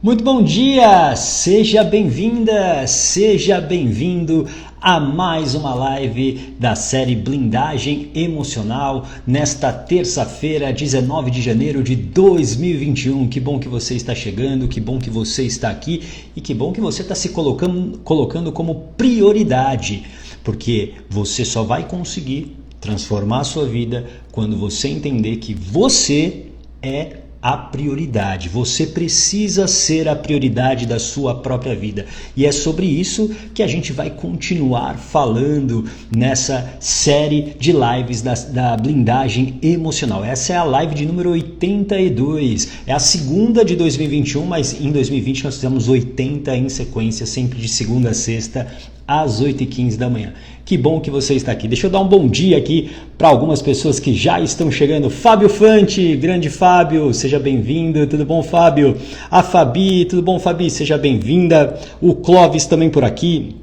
Muito bom dia! Seja bem-vinda, seja bem-vindo a mais uma live da série Blindagem Emocional nesta terça-feira, 19 de janeiro de 2021. Que bom que você está chegando, que bom que você está aqui e que bom que você está se colocando como prioridade, porque você só vai conseguir transformar a sua vida quando você entender que você é a prioridade. Você precisa ser a prioridade da sua própria vida. E é sobre isso que a gente vai continuar falando nessa série de lives da blindagem emocional. Essa é a live de número 82. É a segunda de 2021, mas em 2020 nós fizemos 80 em sequência, sempre de segunda a sexta, às 8h15 da manhã. Que bom que você está aqui. Deixa eu dar um bom dia aqui para algumas pessoas que já estão chegando. Fábio Fante, grande Fábio, seja bem-vindo. Tudo bom, Fábio? A Fabi, tudo bom, Fabi? Seja bem-vinda. O Clóvis também por aqui.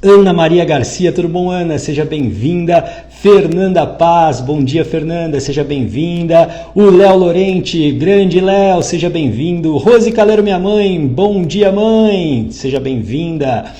Ana Maria Garcia, tudo bom, Ana? Seja bem-vinda. Fernanda Paz, bom dia, Fernanda, seja bem-vinda. O Léo Lorente, grande Léo, seja bem-vindo. Rose Caleiro, minha mãe, bom dia, mãe, seja bem-vinda.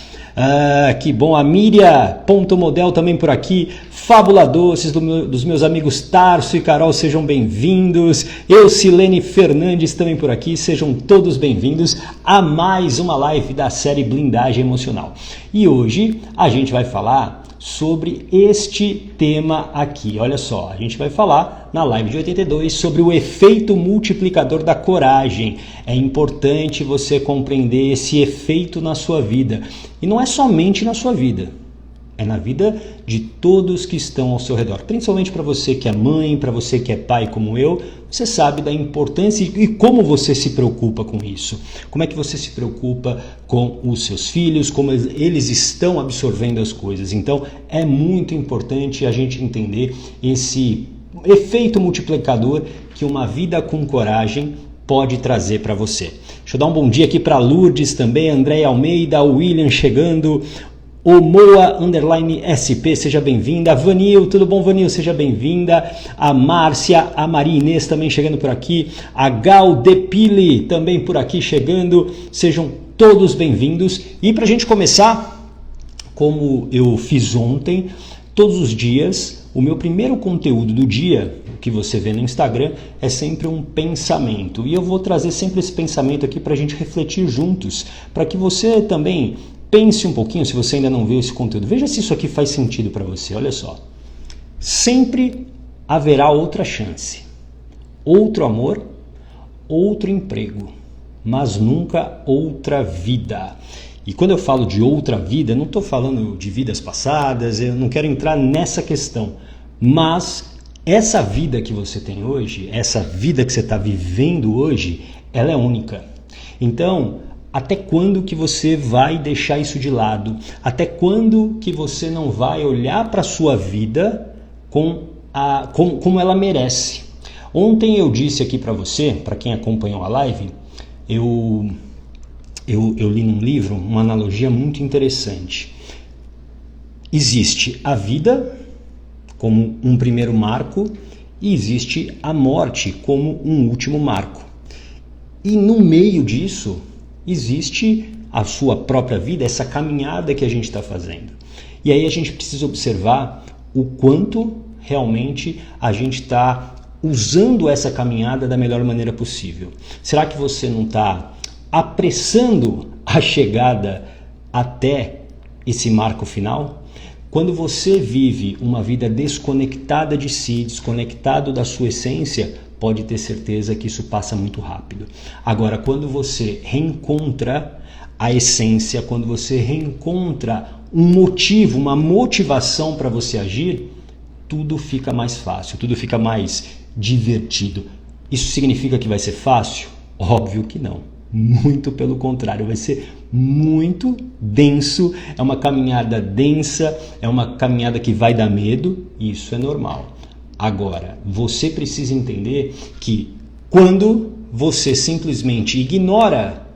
Que bom, a Miriam Ponto Model também por aqui, Fábula Doces dos meus amigos Tarso e Carol, sejam bem-vindos. Silene Fernandes também por aqui, sejam todos bem-vindos a mais uma live da série Blindagem Emocional. E hoje a gente vai falar sobre este tema aqui. Olha só, a gente vai falar na live de 82 sobre o efeito multiplicador da coragem. É importante você compreender esse efeito na sua vida. E não é somente na sua vida, é na vida de todos que estão ao seu redor. Principalmente para você que é mãe, para você que é pai como eu, você sabe da importância e como você se preocupa com isso. Como é que você se preocupa com os seus filhos, como eles estão absorvendo as coisas. Então é muito importante a gente entender esse efeito multiplicador que uma vida com coragem pode trazer para você. Deixa eu dar um bom dia aqui para Lourdes também, André Almeida, o William chegando, o Moa _SP, seja bem-vinda. Vanil, tudo bom, Vanil? Seja bem-vinda. A Márcia, a Maria Inês também chegando por aqui. A Gal Depile também por aqui chegando. Sejam todos bem-vindos. E para a gente começar, como eu fiz ontem, todos os dias, o meu primeiro conteúdo do dia, que você vê no Instagram, é sempre um pensamento. E eu vou trazer sempre esse pensamento aqui para a gente refletir juntos, para que você também pense um pouquinho, se você ainda não viu esse conteúdo. Veja se isso aqui faz sentido para você. Olha só. Sempre haverá outra chance, outro amor, outro emprego, mas nunca outra vida. E quando eu falo de outra vida, não estou falando de vidas passadas, eu não quero entrar nessa questão, mas essa vida que você tem hoje, essa vida que você está vivendo hoje, ela é única. Então, até quando que você vai deixar isso de lado? Até quando que você não vai olhar para a sua vida como ela merece? Ontem eu disse aqui para você, para quem acompanhou a live, eu li num livro uma analogia muito interessante. Existe a vida como um primeiro marco e existe a morte como um último marco. E no meio disso existe a sua própria vida, essa caminhada que a gente está fazendo. E aí a gente precisa observar o quanto realmente a gente está usando essa caminhada da melhor maneira possível. Será que você não está apressando a chegada até esse marco final? Quando você vive uma vida desconectada de si, desconectado da sua essência, pode ter certeza que isso passa muito rápido. Agora, quando você reencontra a essência, quando você reencontra um motivo, uma motivação para você agir, tudo fica mais fácil, tudo fica mais divertido. Isso significa que vai ser fácil? Óbvio que não. Muito pelo contrário, vai ser muito denso, é uma caminhada densa, é uma caminhada que vai dar medo, e isso é normal. Agora, você precisa entender que quando você simplesmente ignora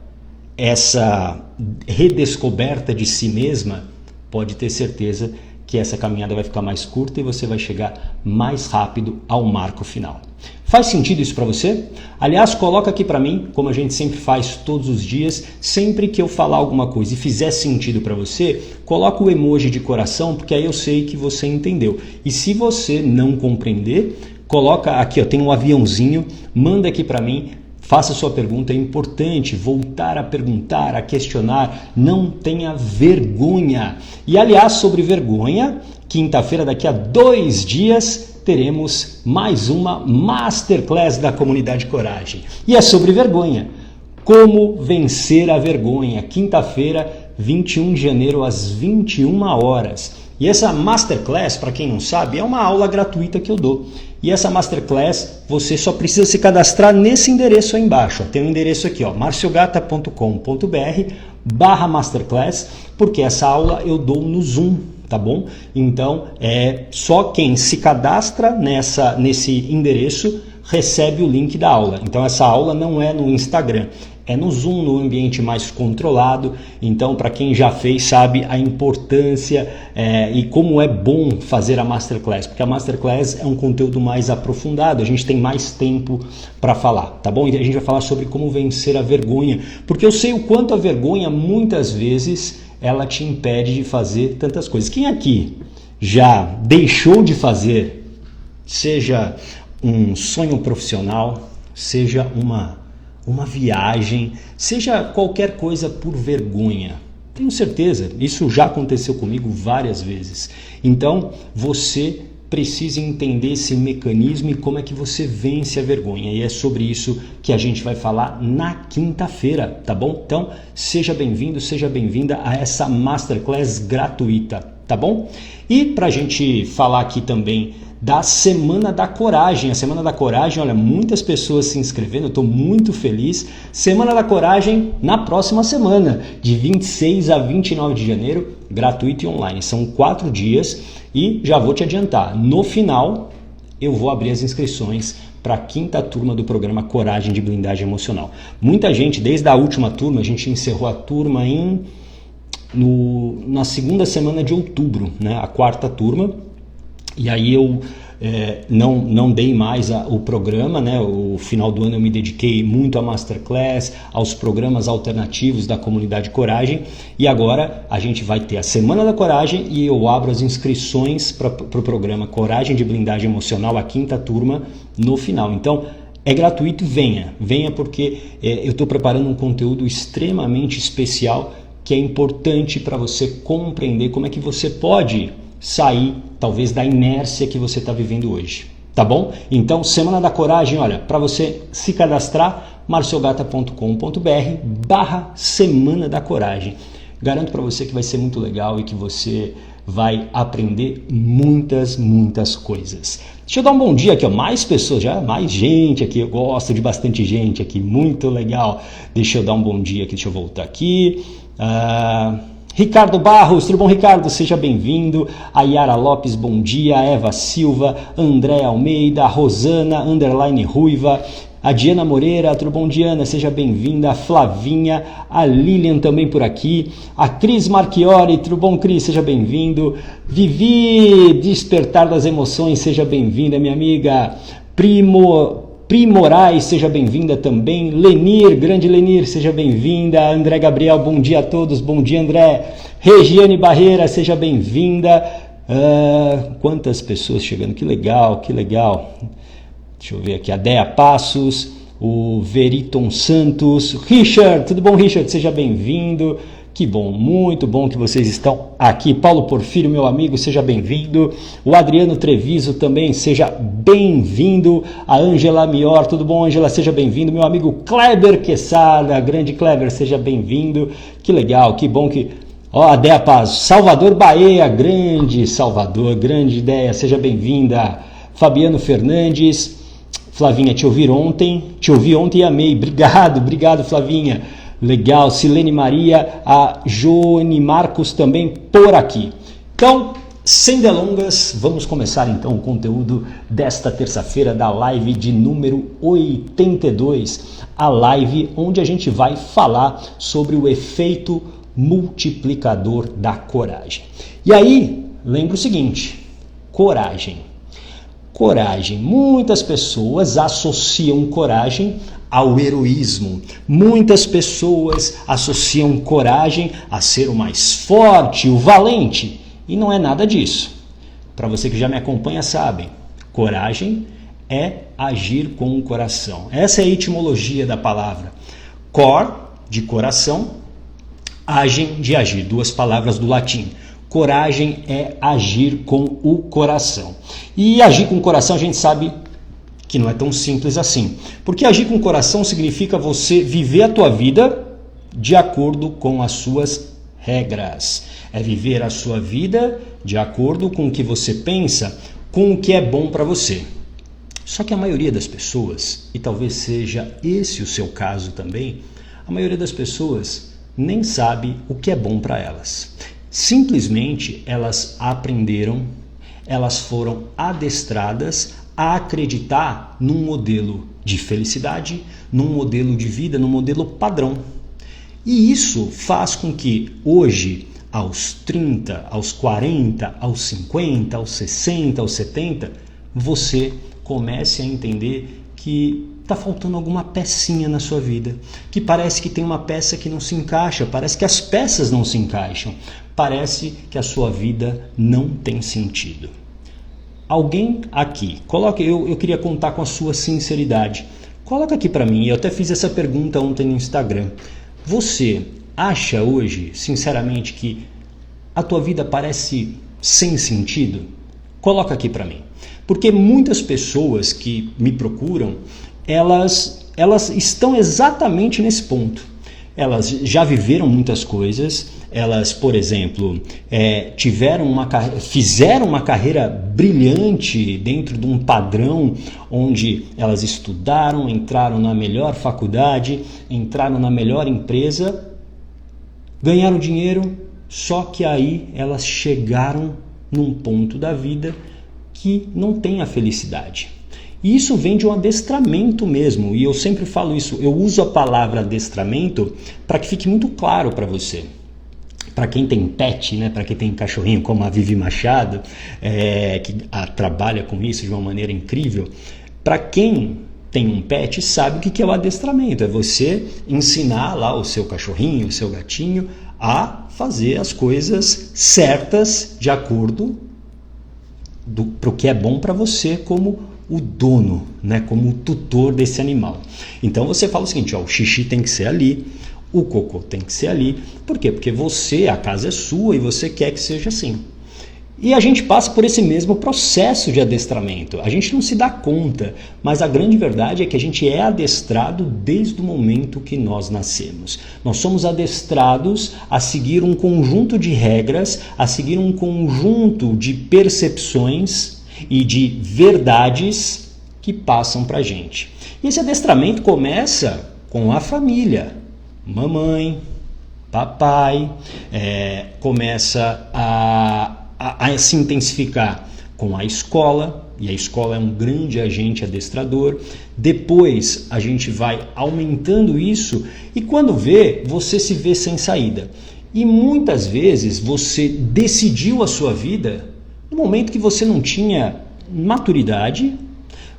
essa redescoberta de si mesma, pode ter certeza que essa caminhada vai ficar mais curta e você vai chegar mais rápido ao marco final. Faz sentido isso para você? Aliás, coloca aqui para mim, como a gente sempre faz todos os dias, sempre que eu falar alguma coisa e fizer sentido para você, coloca o emoji de coração, porque aí eu sei que você entendeu. E se você não compreender, coloca aqui, ó, tem um aviãozinho, manda aqui para mim. Faça sua pergunta, é importante voltar a perguntar, a questionar, não tenha vergonha. E aliás, sobre vergonha, quinta-feira, daqui a 2 dias, teremos mais uma Masterclass da Comunidade Coragem. E é sobre vergonha. Como vencer a vergonha? Quinta-feira, 21 de janeiro, às 21 horas. E essa Masterclass, para quem não sabe, é uma aula gratuita que eu dou. E essa Masterclass, você só precisa se cadastrar nesse endereço aí embaixo. Tem um endereço aqui, ó, marciogata.com.br/Masterclass, porque essa aula eu dou no Zoom, tá bom? Então, só quem se cadastra nesse endereço recebe o link da aula. Então, essa aula não é no Instagram. É no Zoom, no ambiente mais controlado. Então, para quem já fez, sabe a importância e como é bom fazer a Masterclass. Porque a Masterclass é um conteúdo mais aprofundado, a gente tem mais tempo para falar, tá bom? E a gente vai falar sobre como vencer a vergonha. Porque eu sei o quanto a vergonha, muitas vezes, ela te impede de fazer tantas coisas. Quem aqui já deixou de fazer, seja um sonho profissional, seja uma viagem, seja qualquer coisa por vergonha? Tenho certeza, isso já aconteceu comigo várias vezes. Então, você precisa entender esse mecanismo e como é que você vence a vergonha. E é sobre isso que a gente vai falar na quinta-feira, tá bom? Então, seja bem-vindo, seja bem-vinda a essa Masterclass gratuita, tá bom? E para a gente falar aqui também da Semana da Coragem. A Semana da Coragem, olha, muitas pessoas se inscrevendo, eu estou muito feliz. Semana da Coragem na próxima semana, de 26 a 29 de janeiro, gratuito e online. São 4 dias e já vou te adiantar, no final eu vou abrir as inscrições para a 5ª turma do programa Coragem de Blindagem Emocional. Muita gente, desde a última turma, a gente encerrou a turma na segunda semana de outubro, né? A 4ª turma. E aí eu não dei mais o programa, né? O final do ano eu me dediquei muito à Masterclass, aos programas alternativos da Comunidade Coragem. E agora a gente vai ter a Semana da Coragem e eu abro as inscrições para o programa Coragem de Blindagem Emocional, a 5ª turma, no final. Então, é gratuito, venha porque eu estou preparando um conteúdo extremamente especial que é importante para você compreender como é que você pode sair, talvez, da inércia que você está vivendo hoje, tá bom? Então, Semana da Coragem, olha, para você se cadastrar, marciogata.com.br/Semana da Coragem. Garanto para você que vai ser muito legal e que você vai aprender muitas coisas. Deixa eu dar um bom dia aqui, ó, mais pessoas, já mais gente aqui, eu gosto de bastante gente aqui, muito legal. Deixa eu dar um bom dia aqui, deixa eu voltar aqui. Ricardo Barros, tudo bom, Ricardo? Seja bem-vindo. A Yara Lopes, bom dia. Eva Silva, André Almeida, Rosana, _Ruiva, a Diana Moreira, tudo bom, Diana? Seja bem-vinda. A Flavinha, a Lilian também por aqui. A Cris Marchiori, tudo bom, Cris? Seja bem-vindo. Vivi, Despertar das Emoções, seja bem-vinda, minha amiga. Pri Moraes, seja bem-vinda também. Lenir, grande Lenir, seja bem-vinda. André Gabriel, bom dia a todos. Bom dia, André. Regiane Barreira, seja bem-vinda. Quantas pessoas chegando, que legal, que legal. Deixa eu ver aqui, a Dea Passos, o Veriton Santos. Richard, tudo bom, Richard? Seja bem-vindo. Que bom, muito bom que vocês estão aqui. Paulo Porfírio, meu amigo, seja bem-vindo. O Adriano Treviso também, seja bem-vindo. A Ângela Mior, tudo bom, Ângela? Seja bem-vindo. Meu amigo Kleber Quesada, grande Kleber, seja bem-vindo. Que legal, que bom que... Ó, a Dea Paz, Salvador Bahia, grande Salvador, grande ideia, seja bem-vinda. Fabiano Fernandes, Flavinha, te ouvi ontem e amei. Obrigado, Flavinha. Legal, Silene Maria, a Joane Marcos também por aqui. Então, sem delongas, vamos começar então o conteúdo desta terça-feira da live de número 82, a live onde a gente vai falar sobre o efeito multiplicador da coragem. E aí, lembra o seguinte: coragem. Coragem. Muitas pessoas associam coragem ao heroísmo. Muitas pessoas associam coragem a ser o mais forte, o valente. E não é nada disso. Para você que já me acompanha sabe, coragem é agir com o coração. Essa é a etimologia da palavra. Cor, de coração, agem, de agir. Duas palavras do latim. Coragem é agir com o coração. E agir com o coração a gente sabe que não é tão simples assim. Porque agir com o coração significa você viver a tua vida de acordo com as suas regras. É viver a sua vida de acordo com o que você pensa, com o que é bom para você. Só que a maioria das pessoas, e talvez seja esse o seu caso também, a maioria das pessoas nem sabe o que é bom para elas. Simplesmente elas aprenderam, elas foram adestradas a acreditar num modelo de felicidade, num modelo de vida, num modelo padrão. E isso faz com que hoje, aos 30, aos 40, aos 50, aos 60, aos 70, você comece a entender que está faltando alguma pecinha na sua vida, que parece que tem uma peça que não se encaixa, parece que as peças não se encaixam, parece que a sua vida não tem sentido. Alguém aqui, eu queria contar com a sua sinceridade, coloca aqui para mim, eu até fiz essa pergunta ontem no Instagram, você acha hoje, sinceramente, que a tua vida parece sem sentido? Coloca aqui para mim, porque muitas pessoas que me procuram, elas estão exatamente nesse ponto. Elas já viveram muitas coisas, elas, por exemplo, fizeram uma carreira brilhante dentro de um padrão onde elas estudaram, entraram na melhor faculdade, entraram na melhor empresa, ganharam dinheiro, só que aí elas chegaram num ponto da vida que não tem a felicidade. E isso vem de um adestramento mesmo, e eu sempre falo isso, eu uso a palavra adestramento para que fique muito claro para você. Para quem tem pet, né, para quem tem cachorrinho como a Vivi Machado, que trabalha com isso de uma maneira incrível, para quem tem um pet sabe o que é o adestramento, é você ensinar lá o seu cachorrinho, o seu gatinho a fazer as coisas certas de acordo para o que é bom para você como o dono, né, como o tutor desse animal. Então você fala o seguinte, o xixi tem que ser ali, o cocô tem que ser ali. Por quê? Porque a casa é sua e você quer que seja assim. E a gente passa por esse mesmo processo de adestramento. A gente não se dá conta, mas a grande verdade é que a gente é adestrado desde o momento que nós nascemos. Nós somos adestrados a seguir um conjunto de regras, a seguir um conjunto de percepções e de verdades que passam para a gente. E esse adestramento começa com a família, mamãe, papai, começa a se intensificar com a escola, e a escola é um grande agente adestrador. Depois a gente vai aumentando isso e quando você se vê sem saída. E muitas vezes você decidiu a sua vida no momento que você não tinha maturidade,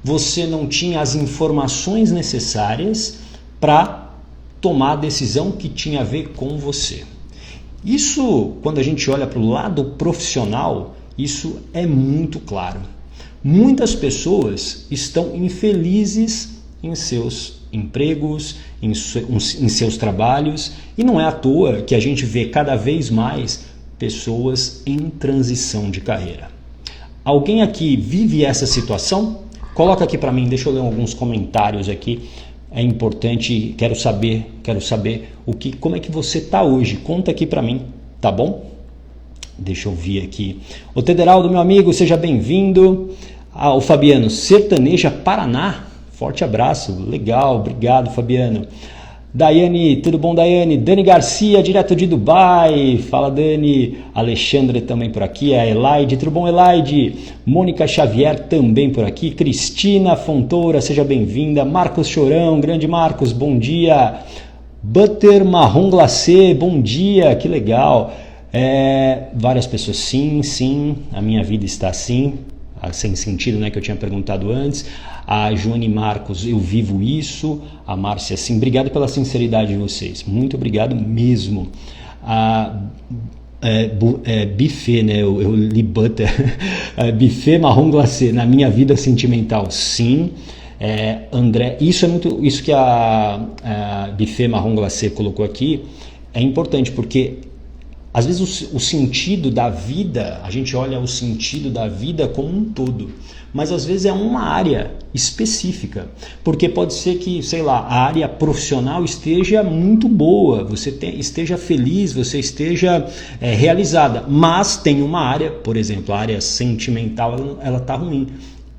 você não tinha as informações necessárias para tomar a decisão que tinha a ver com você. Isso, quando a gente olha para o lado profissional, isso é muito claro. Muitas pessoas estão infelizes em seus empregos, em seus trabalhos, e não é à toa que a gente vê cada vez mais pessoas em transição de carreira. Alguém aqui vive essa situação? Coloca aqui para mim, deixa eu ler alguns comentários aqui. É importante, quero saber como é que você está hoje. Conta aqui para mim, tá bom? Deixa eu ver aqui. O Tederaldo, meu amigo, seja bem-vindo. O Fabiano, Sertaneja Paraná. Forte abraço, legal, obrigado, Fabiano. Daiane, tudo bom, Daiane? Dani Garcia, direto de Dubai. Fala, Dani. Alexandre também por aqui. A Elaide, tudo bom, Elaide? Mônica Xavier também por aqui. Cristina Fontoura, seja bem-vinda. Marcos Chorão, grande Marcos, bom dia. Butter Marrom Glacê, bom dia, que legal. Várias pessoas, sim, a minha vida está assim, sem sentido, né, que eu tinha perguntado antes. A Joane Marcos, eu vivo isso. A Márcia, sim, obrigado pela sinceridade de vocês, muito obrigado mesmo. Buffet, né, eu li butter. Buffet marrom glacê, na minha vida sentimental, sim. André, isso que a Buffet marrom glacê colocou aqui é importante, porque às vezes o sentido da vida, a gente olha o sentido da vida como um todo, mas às vezes é uma área específica, porque pode ser que, sei lá, a área profissional esteja muito boa, você esteja feliz, você esteja realizada, mas tem uma área, por exemplo, a área sentimental, ela está ruim,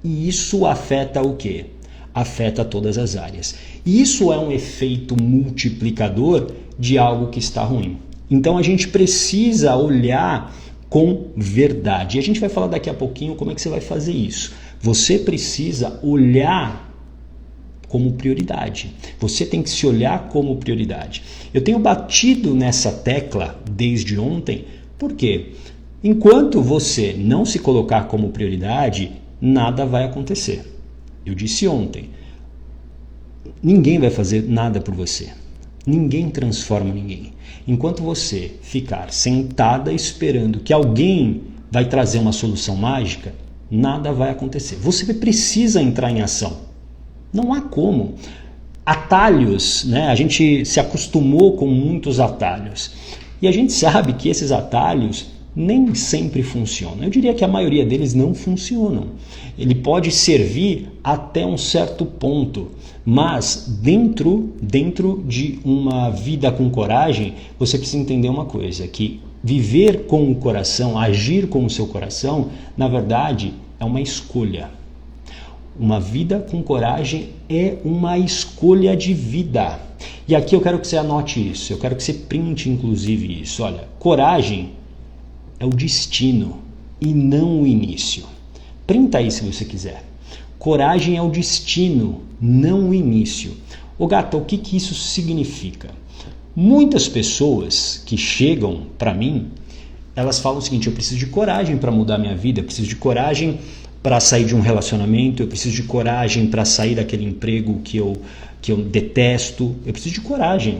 e isso afeta o quê? Afeta todas as áreas. Isso é um efeito multiplicador de algo que está ruim. Então a gente precisa olhar com verdade. E a gente vai falar daqui a pouquinho como é que você vai fazer isso. Você precisa olhar como prioridade. Você tem que se olhar como prioridade. Eu tenho batido nessa tecla desde ontem, porque enquanto você não se colocar como prioridade, nada vai acontecer. Eu disse ontem, ninguém vai fazer nada por você. Ninguém transforma ninguém. Enquanto você ficar sentada esperando que alguém vai trazer uma solução mágica, nada vai acontecer. Você precisa entrar em ação. Não há como. Atalhos, né? A gente se acostumou com muitos atalhos. E a gente sabe que esses atalhos nem sempre funcionam. Eu diria que a maioria deles não funcionam. Ele pode servir até um certo ponto, mas dentro de uma vida com coragem, você precisa entender uma coisa, que viver com o coração, agir com o seu coração, na verdade, é uma escolha. Uma vida com coragem é uma escolha de vida. E aqui eu quero que você anote isso, eu quero que você printe inclusive isso. Olha, coragem é o destino e não o início. Printa aí se você quiser. Coragem é o destino, não o início. Ô gata, o que isso significa? Muitas pessoas que chegam para mim, elas falam o seguinte: eu preciso de coragem para mudar minha vida, eu preciso de coragem para sair de um relacionamento, eu preciso de coragem para sair daquele emprego que eu detesto, eu preciso de coragem.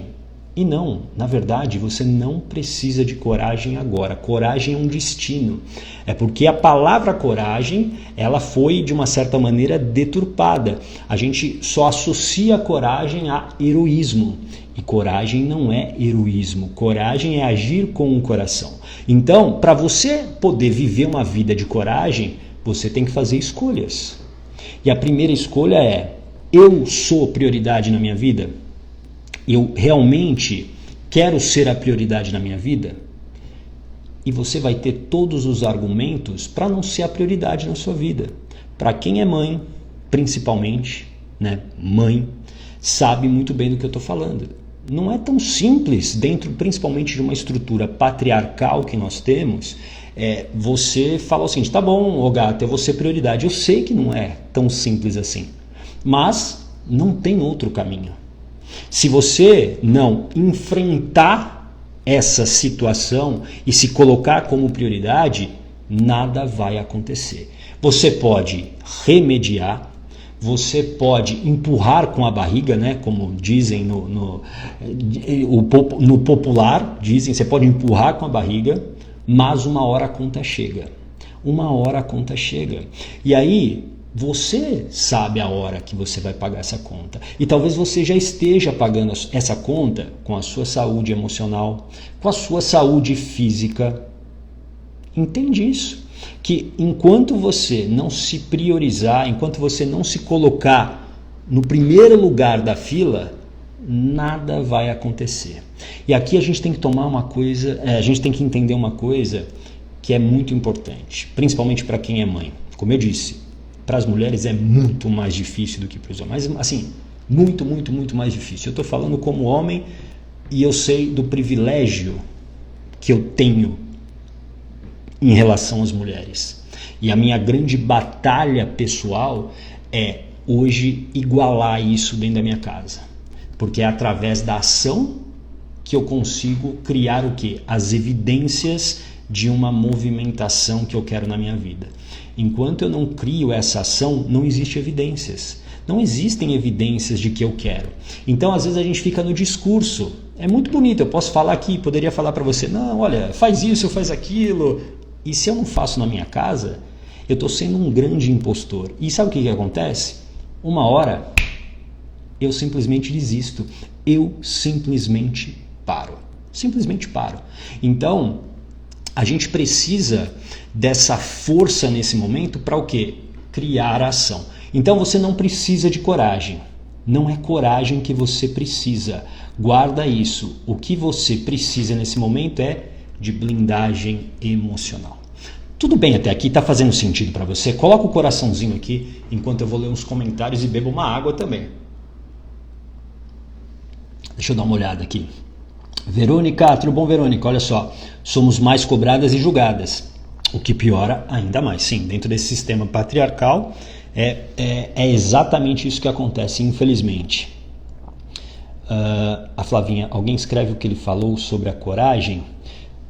E não, na verdade, você não precisa de coragem agora. Coragem é um destino. É porque a palavra coragem, ela foi de uma certa maneira deturpada. A gente só associa coragem a heroísmo. E coragem não é heroísmo. Coragem é agir com o coração. Então, para você poder viver uma vida de coragem, você tem que fazer escolhas. E a primeira escolha é: eu sou prioridade na minha vida? Eu realmente quero ser a prioridade na minha vida? E você vai ter todos os argumentos para não ser a prioridade na sua vida. Para quem é mãe, principalmente, né, mãe, sabe muito bem do que eu estou falando. Não é tão simples, dentro principalmente de uma estrutura patriarcal que nós temos, você fala assim, tá bom, ô gata, eu vou ser prioridade. Eu sei que não é tão simples assim, mas não tem outro caminho. Se você não enfrentar essa situação e se colocar como prioridade, nada vai acontecer. Você pode remediar, você pode empurrar com a barriga, né? Como dizem no popular, dizem, você pode empurrar com a barriga, mas uma hora a conta chega. Uma hora a conta chega. E aí você sabe a hora que você vai pagar essa conta. E talvez você já esteja pagando essa conta com a sua saúde emocional, com a sua saúde física. Entende isso? Que enquanto você não se priorizar, enquanto você não se colocar no primeiro lugar da fila, nada vai acontecer. E aqui a gente tem que tomar uma coisa, a gente tem que entender uma coisa que é muito importante, principalmente para quem é mãe. Como eu disse, para as mulheres é muito mais difícil do que para os homens. Mas, assim, muito mais difícil. Eu estou falando como homem e eu sei do privilégio que eu tenho em relação às mulheres. E a minha grande batalha pessoal é, hoje, igualar isso dentro da minha casa. Porque é através da ação que eu consigo criar o quê? As evidências de uma movimentação que eu quero na minha vida. Enquanto eu não crio essa ação, não existe evidências. Não existem evidências de que eu quero. Então, às vezes, a gente fica no discurso. É muito bonito, eu posso falar aqui, poderia falar para você, não, olha, faz isso, faz aquilo. E se eu não faço na minha casa, eu estou sendo um grande impostor. E sabe o que acontece? Uma hora, eu simplesmente desisto. Eu simplesmente paro. Simplesmente paro. Então, a gente precisa dessa força nesse momento para o quê? Criar a ação. Então você não precisa de coragem. Não é coragem que você precisa. Guarda isso. O que você precisa nesse momento é de blindagem emocional. Tudo bem até aqui? Está fazendo sentido para você? Coloca o coraçãozinho aqui enquanto eu vou ler uns comentários e bebo uma água também. Deixa eu dar uma olhada aqui. Verônica, tudo bom, Verônica? Olha só, somos mais cobradas e julgadas, o que piora ainda mais. Sim, dentro desse sistema patriarcal é exatamente isso que acontece, infelizmente. A Flavinha, alguém escreve o que ele falou sobre a coragem?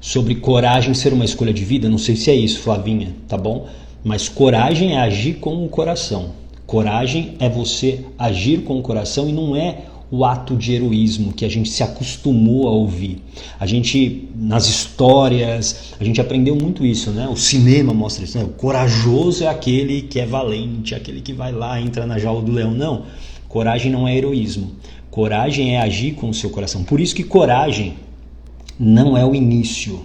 Sobre coragem ser uma escolha de vida? Não sei se é isso, Flavinha, tá bom? Mas coragem é agir com o coração. Coragem é você agir com o coração e não é o ato de heroísmo que a gente se acostumou a ouvir. A gente, nas histórias, a gente aprendeu muito isso, né? O cinema mostra isso, né? O corajoso é aquele que é valente, aquele que vai lá, entra na jaula do leão. Não, coragem não é heroísmo. Coragem é agir com o seu coração. Por isso que coragem não é o início.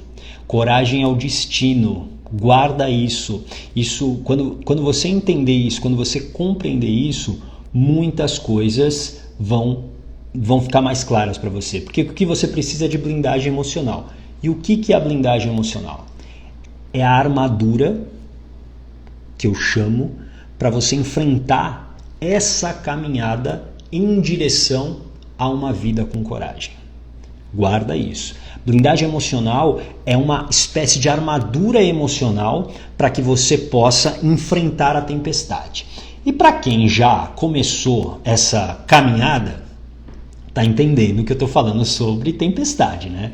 Coragem é o destino. Guarda isso. Isso, quando você entender isso, quando você compreender isso, muitas coisas vão ficar mais claras para você. Porque o que você precisa é de blindagem emocional. E o que é a blindagem emocional? É a armadura que eu chamo para você enfrentar essa caminhada em direção a uma vida com coragem. Guarda isso. Blindagem emocional é uma espécie de armadura emocional para que você possa enfrentar a tempestade. E para quem já começou essa caminhada, tá entendendo que eu estou falando sobre tempestade, né?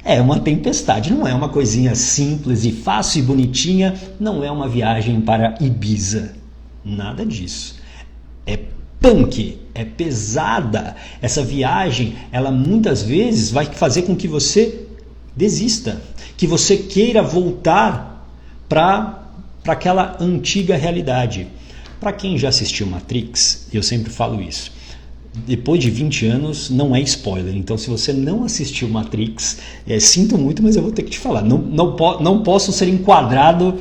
É uma tempestade, não é uma coisinha simples e fácil e bonitinha, não é uma viagem para Ibiza, nada disso. É punk, é pesada. Essa viagem, ela muitas vezes vai fazer com que você desista, que você queira voltar para aquela antiga realidade. Para quem já assistiu Matrix, eu sempre falo isso. Depois de 20 anos, não é spoiler. Então, se você não assistiu Matrix, sinto muito, mas eu vou ter que te falar. Não posso ser enquadrado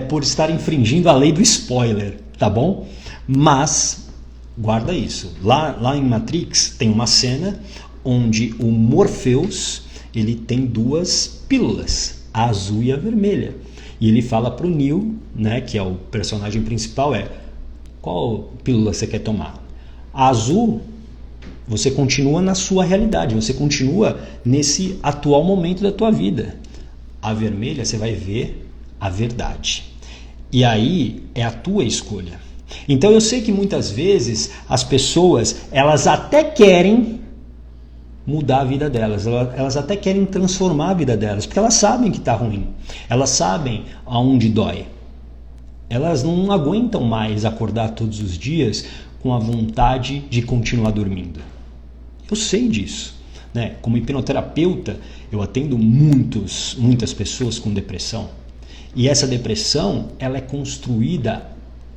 por estar infringindo a lei do spoiler, tá bom? Mas, guarda isso. Lá em Matrix, tem uma cena onde o Morpheus ele tem duas pílulas, a azul e a vermelha. E ele fala para o Neo, né, que é o personagem principal, qual pílula você quer tomar? A azul, você continua na sua realidade, você continua nesse atual momento da tua vida. A vermelha, você vai ver a verdade. E aí é a tua escolha. Então eu sei que muitas vezes as pessoas, elas até querem mudar a vida delas, elas até querem transformar a vida delas, porque elas sabem que está ruim, elas sabem aonde dói. Elas não aguentam mais acordar todos os dias com a vontade de continuar dormindo. Eu sei disso, né? Como hipnoterapeuta, eu atendo muitas pessoas com depressão. E essa depressão, ela é construída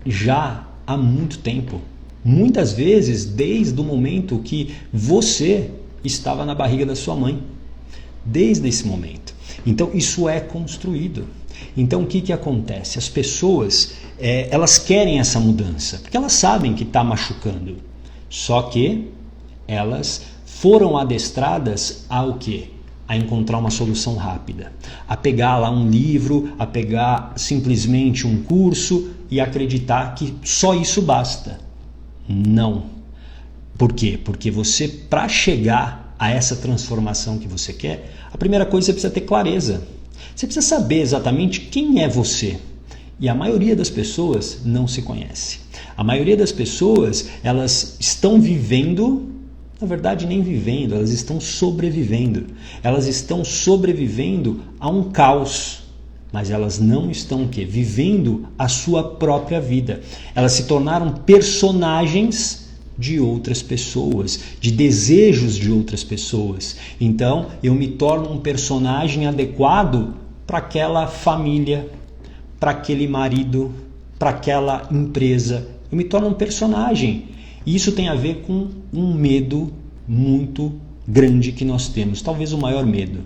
já há muito tempo. Muitas vezes, desde o momento que você estava na barriga da sua mãe. Desde esse momento. Então, isso é construído. Então, o que acontece? As pessoas, elas querem essa mudança, porque elas sabem que está machucando. Só que elas foram adestradas a o quê? A encontrar uma solução rápida. A pegar lá um livro, a pegar simplesmente um curso e acreditar que só isso basta. Não. Por quê? Porque você, para chegar a essa transformação que você quer, a primeira coisa você precisa ter clareza. Você precisa saber exatamente quem é você. E a maioria das pessoas não se conhece. A maioria das pessoas, elas estão vivendo Na verdade, nem vivendo, elas estão sobrevivendo. Elas estão sobrevivendo a um caos. Mas elas não estão o quê? Vivendo a sua própria vida. Elas se tornaram personagens de outras pessoas, de desejos de outras pessoas. Então, eu me torno um personagem adequado para aquela família, para aquele marido, para aquela empresa. Eu me torno um personagem. E isso tem a ver com um medo muito grande que nós temos, talvez o maior medo.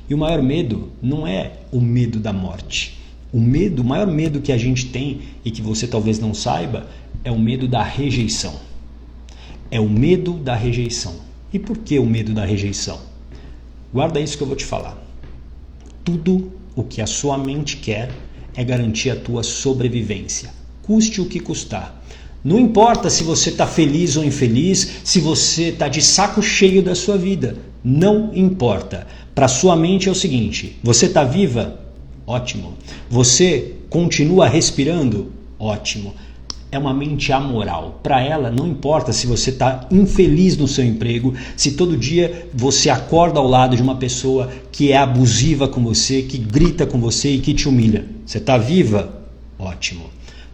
E o maior medo não é o medo da morte. O maior medo que a gente tem, e que você talvez não saiba, é o medo da rejeição. É o medo da rejeição. E por que o medo da rejeição? Guarda isso que eu vou te falar. Tudo o que a sua mente quer é garantir a tua sobrevivência, custe o que custar. Não importa se você está feliz ou infeliz, se você está de saco cheio da sua vida, não importa. Para sua mente é o seguinte: você está viva? Ótimo. Você continua respirando? Ótimo. É uma mente amoral. Para ela não importa se você está infeliz no seu emprego, se todo dia você acorda ao lado de uma pessoa que é abusiva com você, que grita com você e que te humilha. Você está viva? Ótimo.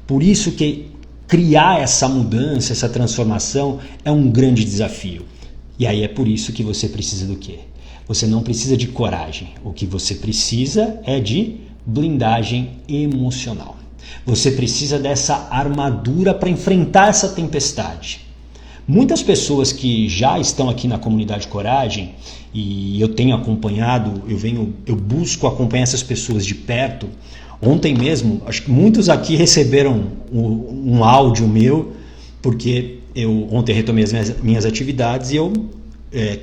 Por isso que criar essa mudança, essa transformação é um grande desafio. E aí é por isso que você precisa do quê? Você não precisa de coragem. O que você precisa é de blindagem emocional. Você precisa dessa armadura para enfrentar essa tempestade. Muitas pessoas que já estão aqui na comunidade Coragem, e eu tenho acompanhado, eu busco acompanhar essas pessoas de perto. Ontem mesmo, acho que muitos aqui receberam um áudio meu, porque eu ontem retomei as minhas atividades e eu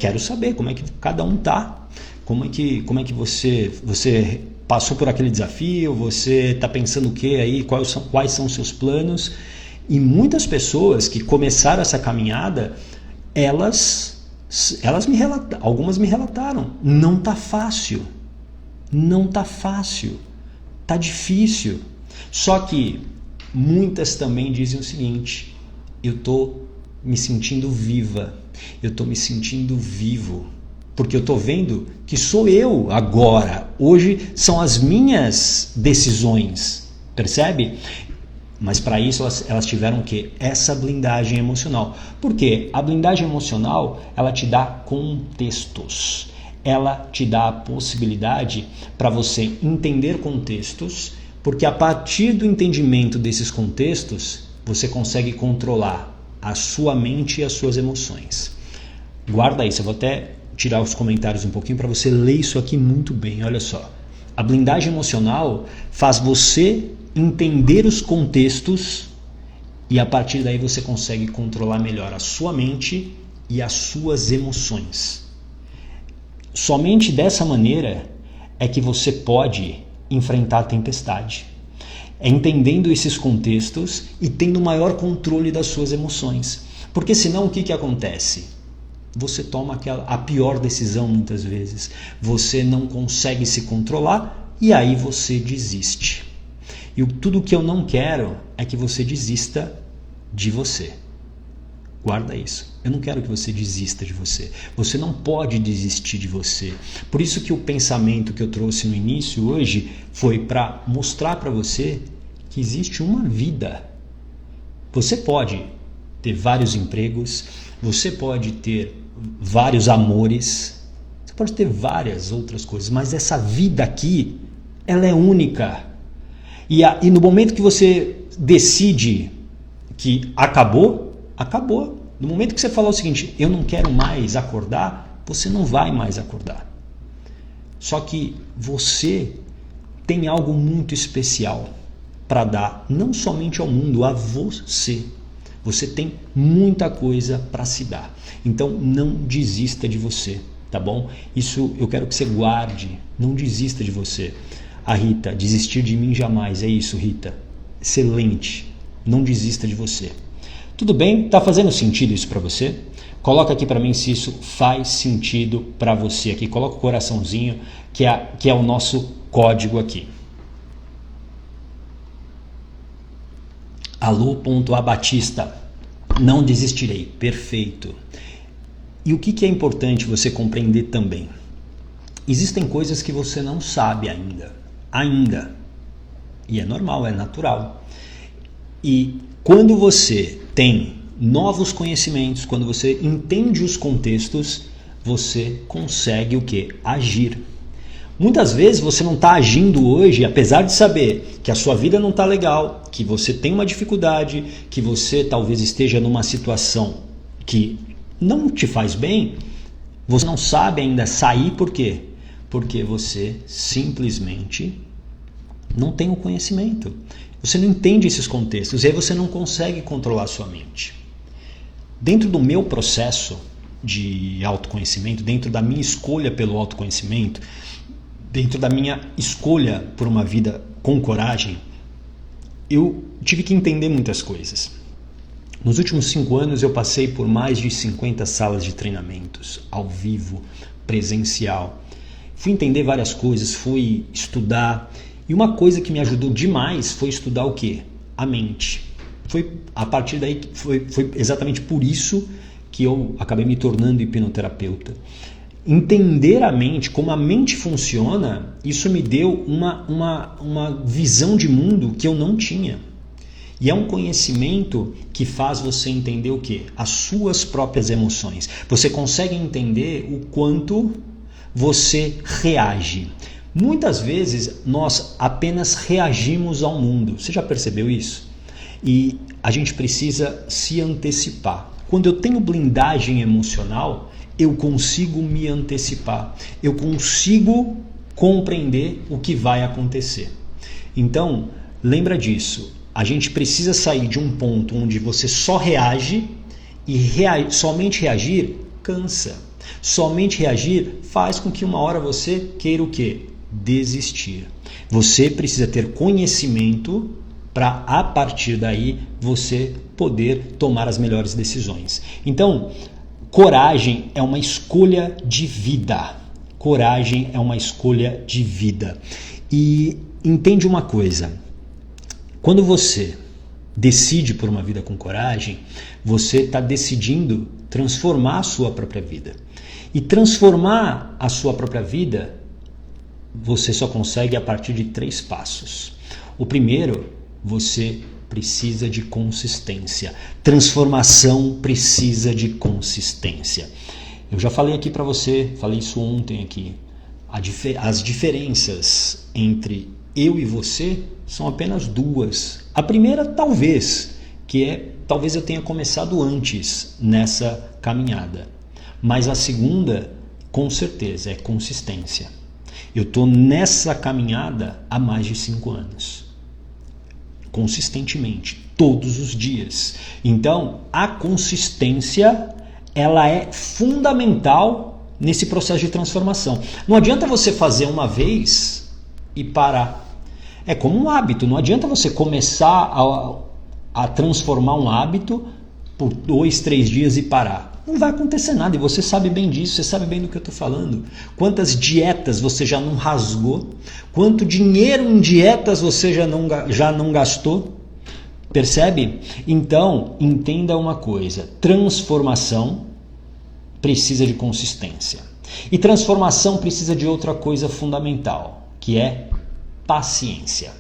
quero saber como é que cada um está, como é que você passou por aquele desafio, você está pensando o que aí, quais são os seus planos. E muitas pessoas que começaram essa caminhada, algumas me relataram, não está fácil, tá difícil. Só que muitas também dizem o seguinte: eu tô me sentindo viva, eu tô me sentindo vivo, porque eu tô vendo que sou eu agora, hoje são as minhas decisões, percebe? Mas para isso elas tiveram o quê? Essa blindagem emocional. Por quê? A blindagem emocional, ela te dá contextos. Ela te dá a possibilidade para você entender contextos, porque a partir do entendimento desses contextos, você consegue controlar a sua mente e as suas emoções. Guarda isso, eu vou até tirar os comentários um pouquinho para você ler isso aqui muito bem. Olha só, a blindagem emocional faz você entender os contextos e a partir daí você consegue controlar melhor a sua mente e as suas emoções. Somente dessa maneira é que você pode enfrentar a tempestade. É entendendo esses contextos e tendo maior controle das suas emoções. Porque senão o que acontece? Você toma a pior decisão muitas vezes. Você não consegue se controlar e aí você desiste. E tudo que eu não quero é que você desista de você. Guarda isso. Eu não quero que você desista de você. Você não pode desistir de você. Por isso que o pensamento que eu trouxe no início hoje foi para mostrar para você que existe uma vida. Você pode ter vários empregos, você pode ter vários amores, você pode ter várias outras coisas, mas essa vida aqui, ela é única. E no momento que você decide que acabou, acabou. No momento que você falar o seguinte: eu não quero mais acordar, você não vai mais acordar. Só que você tem algo muito especial para dar, não somente ao mundo, a você. Você tem muita coisa para se dar. Então não desista de você, tá bom? Isso eu quero que você guarde, não desista de você. A Rita, desistir de mim jamais, é isso, Rita. Excelente, não desista de você. Tudo bem? Tá fazendo sentido isso para você? Coloca aqui para mim se isso faz sentido para você aqui. Coloca o coraçãozinho, que é o nosso código aqui. Alô.abatista, não desistirei. Perfeito. E o que é importante você compreender também? Existem coisas que você não sabe ainda. E é normal, é natural. E quando você tem novos conhecimentos, quando você entende os contextos, você consegue o quê? Agir. Muitas vezes você não está agindo hoje, apesar de saber que a sua vida não está legal, que você tem uma dificuldade, que você talvez esteja numa situação que não te faz bem, você não sabe ainda sair por quê? Porque você simplesmente não tem o conhecimento. Você não entende esses contextos e aí você não consegue controlar a sua mente. Dentro do meu processo de autoconhecimento, dentro da minha escolha pelo autoconhecimento, dentro da minha escolha por uma vida com coragem, eu tive que entender muitas coisas. Nos últimos 5 anos eu passei por mais de 50 salas de treinamentos, ao vivo, presencial. Fui entender várias coisas, fui estudar. E uma coisa que me ajudou demais foi estudar o quê? A mente. Foi a partir daí, foi exatamente por isso que eu acabei me tornando hipnoterapeuta. Entender a mente, como a mente funciona, isso me deu uma visão de mundo que eu não tinha. E é um conhecimento que faz você entender o quê? As suas próprias emoções. Você consegue entender o quanto você reage. Muitas vezes nós apenas reagimos ao mundo. Você já percebeu isso? E a gente precisa se antecipar. Quando eu tenho blindagem emocional, eu consigo me antecipar. Eu consigo compreender o que vai acontecer. Então, lembra disso. A gente precisa sair de um ponto onde você só reage e somente reagir cansa. Somente reagir faz com que uma hora você queira o quê? Desistir. Você precisa ter conhecimento para, a partir daí, você poder tomar as melhores decisões. Então, coragem é uma escolha de vida. Coragem é uma escolha de vida. E entende uma coisa. Quando você decide por uma vida com coragem, você está decidindo transformar a sua própria vida. E transformar a sua própria vida, você só consegue a partir de 3 passos. O primeiro, você precisa de consistência. Transformação precisa de consistência. Eu já falei aqui para você, falei isso ontem aqui. As diferenças entre eu e você são apenas 2. A primeira, talvez eu tenha começado antes nessa caminhada. Mas a segunda, com certeza, é consistência. Eu estou nessa caminhada há mais de 5 anos. Consistentemente, todos os dias. Então, a consistência, ela é fundamental nesse processo de transformação. Não adianta você fazer uma vez e parar. É como um hábito. Não adianta você começar a transformar um hábito por 2, 3 dias e parar. Não vai acontecer nada e você sabe bem disso, você sabe bem do que eu estou falando. Quantas dietas você já não rasgou? Quanto dinheiro em dietas você já não gastou? Percebe? Então, entenda uma coisa. Transformação precisa de consistência. E transformação precisa de outra coisa fundamental, que é paciência.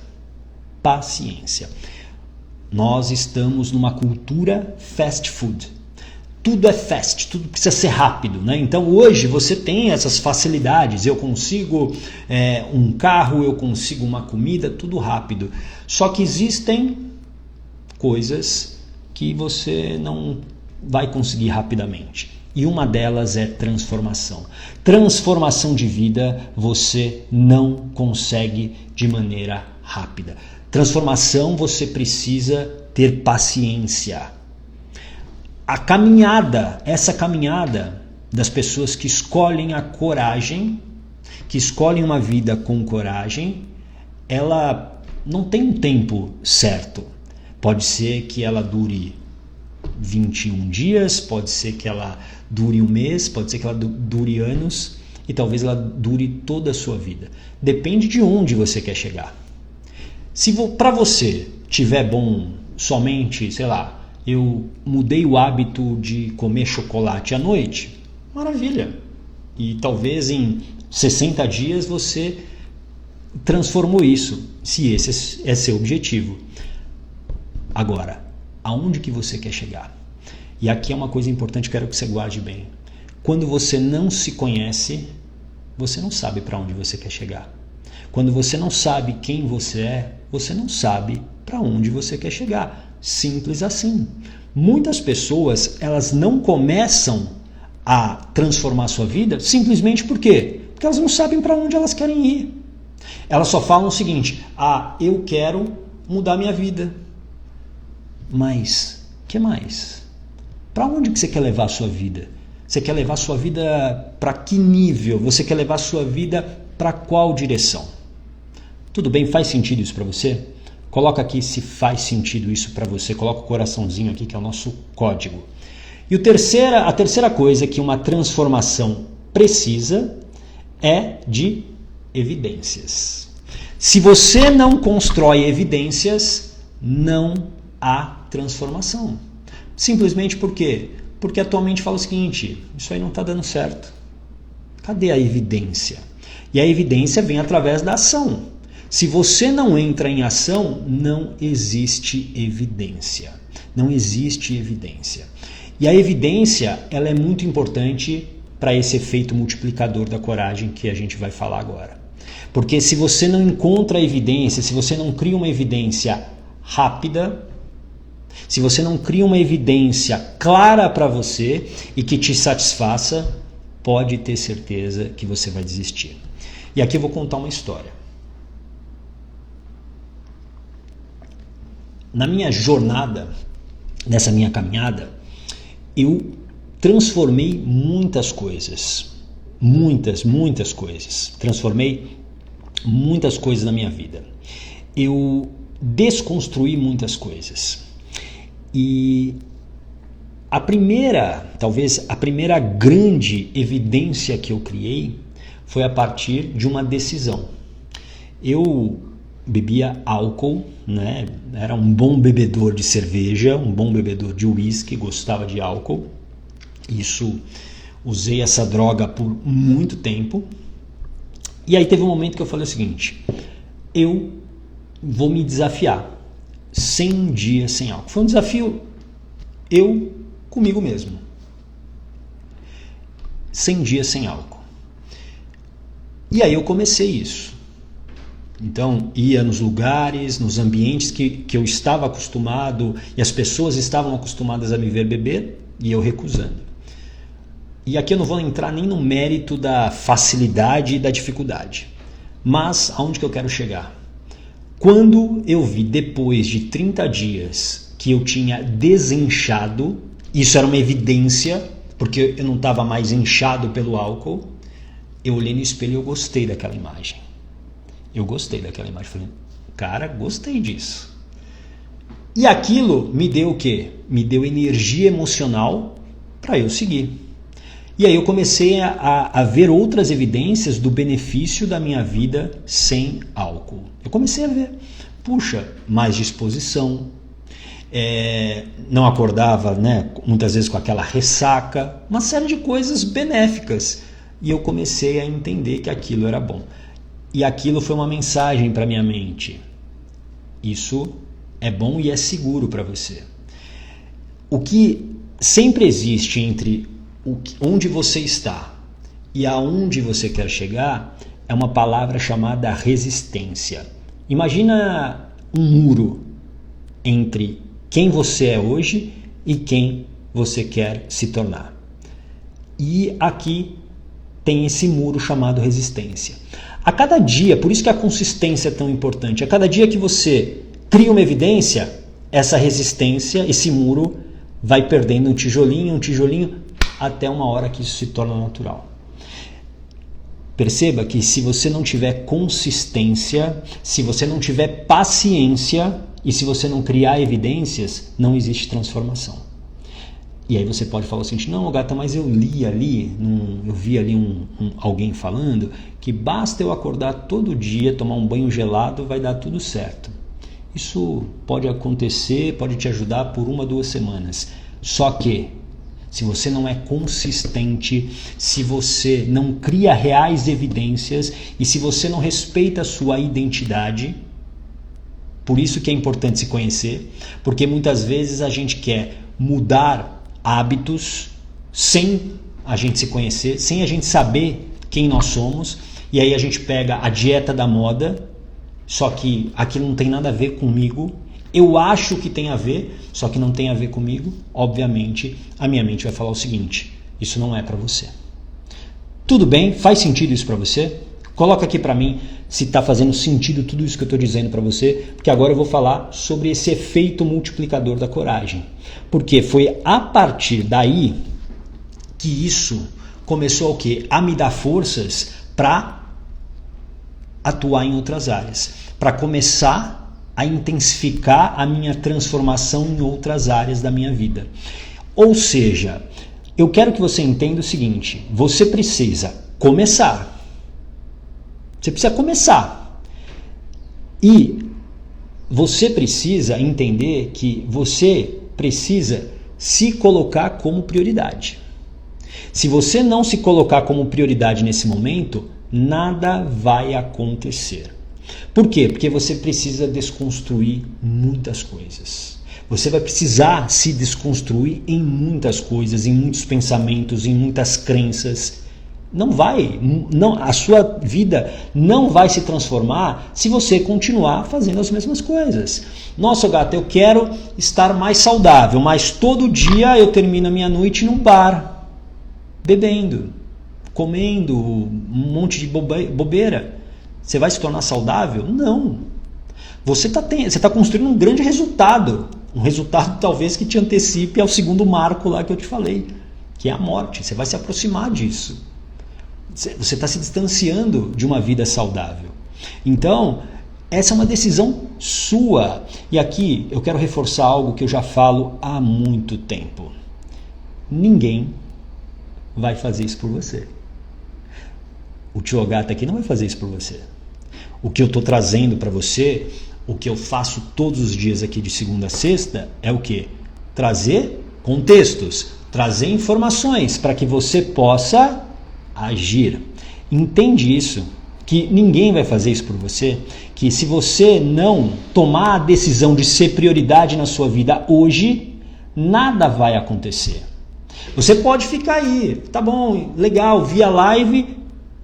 Paciência. Nós estamos numa cultura fast food. Tudo é fast, tudo precisa ser rápido, né? Então hoje você tem essas facilidades, eu consigo um carro, eu consigo uma comida, tudo rápido. Só que existem coisas que você não vai conseguir rapidamente. E uma delas é transformação. Transformação de vida você não consegue de maneira rápida. Transformação você precisa ter paciência. Essa caminhada das pessoas que escolhem a coragem, que escolhem uma vida com coragem, ela não tem um tempo certo. Pode ser que ela dure 21 dias, pode ser que ela dure um mês, pode ser que ela dure anos e talvez ela dure toda a sua vida. Depende de onde você quer chegar. Se para você tiver bom somente, sei lá, eu mudei o hábito de comer chocolate à noite, Maravilha! E talvez em 60 dias você transformou isso, se esse é seu objetivo. Agora, aonde que você quer chegar? E aqui é uma coisa importante, quero que você guarde bem. Quando você não se conhece, você não sabe para onde você quer chegar. Quando você não sabe quem você não sabe para onde você quer chegar. Simples assim. Muitas pessoas, elas não começam a transformar a sua vida simplesmente por quê? Porque elas não sabem para onde elas querem ir. Elas só falam o seguinte: eu quero mudar minha vida. Mas, o que mais? Para onde que você quer levar a sua vida? Você quer levar a sua vida para que nível? Você quer levar a sua vida para qual direção? Tudo bem? Faz sentido isso para você? Coloca aqui se faz sentido isso para você. Coloca o coraçãozinho aqui, que é o nosso código. E a terceira coisa que uma transformação precisa é de evidências. Se você não constrói evidências, não há transformação. Simplesmente por quê? Porque a tua mente fala o seguinte: isso aí não está dando certo. Cadê a evidência? E a evidência vem através da ação. Se você não entra em ação, não existe evidência. Não existe evidência. E a evidência, ela é muito importante para esse efeito multiplicador da coragem que a gente vai falar agora. Porque se você não encontra evidência, se você não cria uma evidência rápida, se você não cria uma evidência clara para você e que te satisfaça, pode ter certeza que você vai desistir. E aqui eu vou contar uma história. Na minha jornada, nessa minha caminhada, eu transformei muitas coisas. Muitas coisas. Transformei muitas coisas na minha vida. Eu desconstruí muitas coisas. E talvez a primeira grande evidência que eu criei foi a partir de uma decisão. Eu bebia álcool, né? Era um bom bebedor de cerveja, um bom bebedor de uísque, gostava de álcool. Usei essa droga por muito tempo. E aí teve um momento que eu falei o seguinte: eu vou me desafiar 100 dias sem álcool. Foi um desafio comigo mesmo. 100 dias sem álcool. E aí eu comecei isso. Então, ia nos lugares, nos ambientes que eu estava acostumado e as pessoas estavam acostumadas a me ver beber e eu recusando. E aqui eu não vou entrar nem no mérito da facilidade e da dificuldade. Mas aonde que eu quero chegar? Quando eu vi depois de 30 dias que eu tinha desinchado, isso era uma evidência, porque eu não estava mais inchado pelo álcool, eu olhei no espelho e eu gostei daquela imagem. Falei, cara, gostei disso. E aquilo me deu o quê? Me deu energia emocional para eu seguir. E aí eu comecei a ver outras evidências do benefício da minha vida sem álcool. Eu comecei a ver, mais disposição, não acordava, né, muitas vezes com aquela ressaca, uma série de coisas benéficas. E eu comecei a entender que aquilo era bom. E aquilo foi uma mensagem para minha mente. Isso é bom e é seguro para você. O que sempre existe entre onde você está e aonde você quer chegar é uma palavra chamada resistência. Imagina um muro entre quem você é hoje e quem você quer se tornar. E aqui tem esse muro chamado resistência. A cada dia, por isso que a consistência é tão importante, a cada dia que você cria uma evidência, essa resistência, esse muro, vai perdendo um tijolinho, até uma hora que isso se torna natural. Perceba que se você não tiver consistência, se você não tiver paciência e se você não criar evidências, não existe transformação. E aí você pode falar o seguinte: não, Gata, mas eu li ali, eu vi ali alguém falando que basta eu acordar todo dia, tomar um banho gelado, vai dar tudo certo. Isso pode acontecer, pode te ajudar por 1, 2 semanas. Só que se você não é consistente, se você não cria reais evidências e se você não respeita a sua identidade. Por isso que é importante se conhecer, porque muitas vezes a gente quer mudar hábitos sem a gente se conhecer, sem a gente saber quem nós somos, e aí a gente pega a dieta da moda, só que aquilo não tem nada a ver comigo. Eu acho que tem a ver, só que não tem a ver comigo. Obviamente, a minha mente vai falar o seguinte: isso não é para você. Tudo bem? Faz sentido isso para você? Coloca aqui para mim se está fazendo sentido tudo isso que eu estou dizendo para você, porque agora eu vou falar sobre esse efeito multiplicador da coragem. Porque foi a partir daí que isso começou o quê? A me dar forças para atuar em outras áreas, para começar a intensificar a minha transformação em outras áreas da minha vida. Ou seja, eu quero que você entenda o seguinte: você precisa começar. Você precisa começar. E você precisa entender que você precisa se colocar como prioridade. Se você não se colocar como prioridade nesse momento, nada vai acontecer. Por quê? Porque você precisa desconstruir muitas coisas. Você vai precisar se desconstruir em muitas coisas, em muitos pensamentos, em muitas crenças. A sua vida não vai se transformar se você continuar fazendo as mesmas coisas. Nossa, Gato, eu quero estar mais saudável, mas todo dia eu termino a minha noite num bar, bebendo, comendo um monte de bobeira. Você vai se tornar saudável? Não. Você está construindo um grande resultado. Um resultado talvez que te antecipe ao segundo marco lá que eu te falei, que é a morte. Você vai se aproximar disso. Você está se distanciando de uma vida saudável. Então, essa é uma decisão sua. E aqui eu quero reforçar algo que eu já falo há muito tempo. Ninguém vai fazer isso por você. O Tio Gata aqui não vai fazer isso por você. O que eu estou trazendo para você, o que eu faço todos os dias aqui de segunda a sexta, é o quê? Trazer contextos, trazer informações para que você possa agir. Entende isso? Que ninguém vai fazer isso por você, que se você não tomar a decisão de ser prioridade na sua vida hoje, nada vai acontecer. Você pode ficar aí, tá bom, legal, via live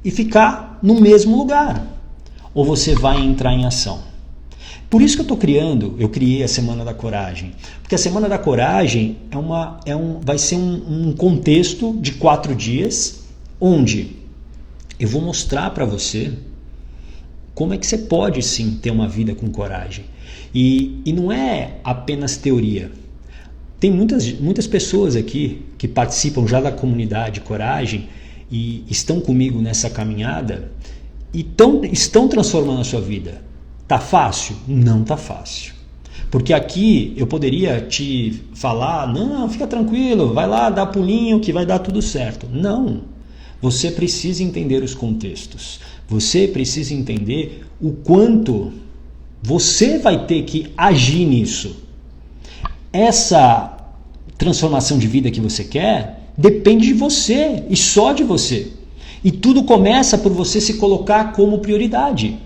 e ficar no mesmo lugar. Ou você vai entrar em ação. Por isso que eu criei a Semana da Coragem. Porque a Semana da Coragem vai ser um contexto de 4 dias, onde eu vou mostrar para você como é que você pode sim ter uma vida com coragem. E não é apenas teoria. Tem muitas pessoas aqui que participam já da comunidade Coragem e estão comigo nessa caminhada e estão transformando a sua vida. Tá fácil? Não tá fácil. Porque aqui eu poderia te falar, não, fica tranquilo, vai lá, dá pulinho que vai dar tudo certo. Não. Você precisa entender os contextos. Você precisa entender o quanto você vai ter que agir nisso. Essa transformação de vida que você quer depende de você e só de você. E tudo começa por você se colocar como prioridade.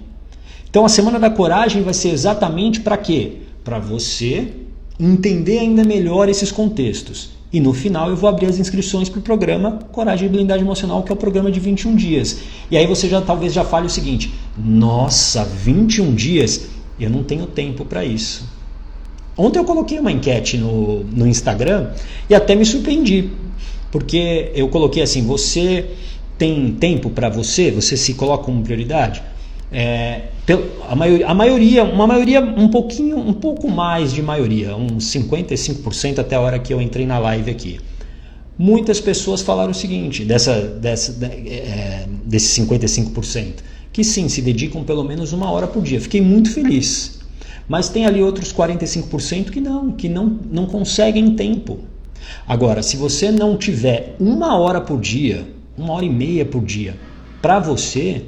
Então a Semana da Coragem vai ser exatamente para quê? Para você entender ainda melhor esses contextos. E no final eu vou abrir as inscrições para o programa Coragem e Blindagem Emocional, que é o programa de 21 dias. E aí você talvez já fale o seguinte: nossa, 21 dias? Eu não tenho tempo para isso. Ontem eu coloquei uma enquete no Instagram e até me surpreendi. Porque eu coloquei assim: você tem tempo para você? Você se coloca como prioridade? Uma maioria, um pouco mais de maioria, uns 55% até a hora que eu entrei na live aqui. Muitas pessoas falaram o seguinte, desses 55%, que sim, se dedicam pelo menos 1 hora por dia. Fiquei muito feliz. Mas tem ali outros 45% que não conseguem tempo. Agora, se você não tiver 1 hora por dia, 1h30 por dia, para você,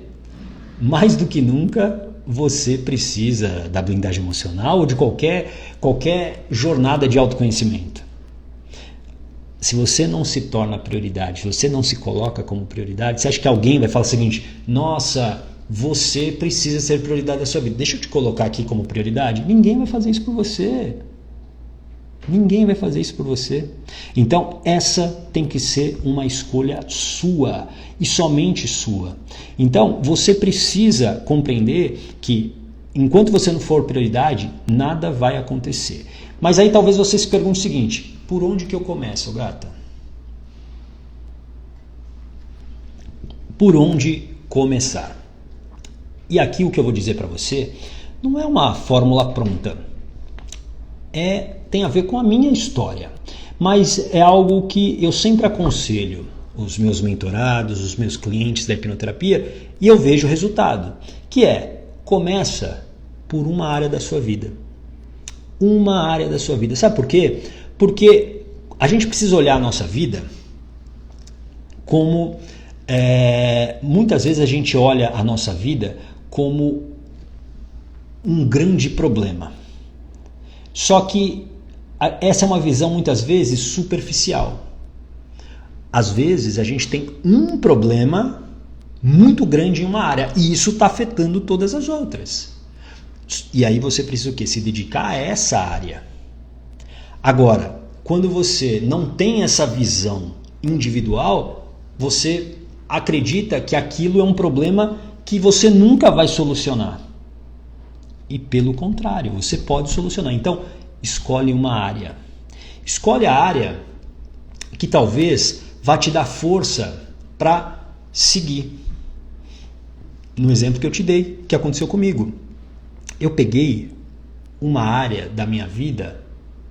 mais do que nunca, você precisa da blindagem emocional ou de qualquer jornada de autoconhecimento. se você não se torna prioridade, se você não se coloca como prioridade, você acha que alguém vai falar o seguinte: nossa, você precisa ser prioridade da sua vida, deixa eu te colocar aqui como prioridade? Ninguém vai fazer isso por você. Ninguém vai fazer isso por você. Então, essa tem que ser uma escolha sua e somente sua. Então, você precisa compreender que enquanto você não for prioridade, nada vai acontecer. Mas aí talvez você se pergunte o seguinte: por onde que eu começo, gata? Por onde começar? E aqui o que eu vou dizer para você não é uma fórmula pronta. Tem a ver com a minha história. Mas é algo que eu sempre aconselho os meus mentorados, os meus clientes da hipnoterapia, e eu vejo o resultado, que começa por uma área da sua vida. Uma área da sua vida. Sabe por quê? Porque a gente precisa olhar a nossa vida como... muitas vezes a gente olha a nossa vida como um grande problema. Só que essa é uma visão muitas vezes superficial. Às vezes a gente tem um problema muito grande em uma área e isso está afetando todas as outras. E aí você precisa o quê? Se dedicar a essa área. Agora, quando você não tem essa visão individual, você acredita que aquilo é um problema que você nunca vai solucionar. E pelo contrário, você pode solucionar. Então, escolhe uma área. Escolhe a área que talvez vá te dar força para seguir. No exemplo que eu te dei, que aconteceu comigo. Eu peguei uma área da minha vida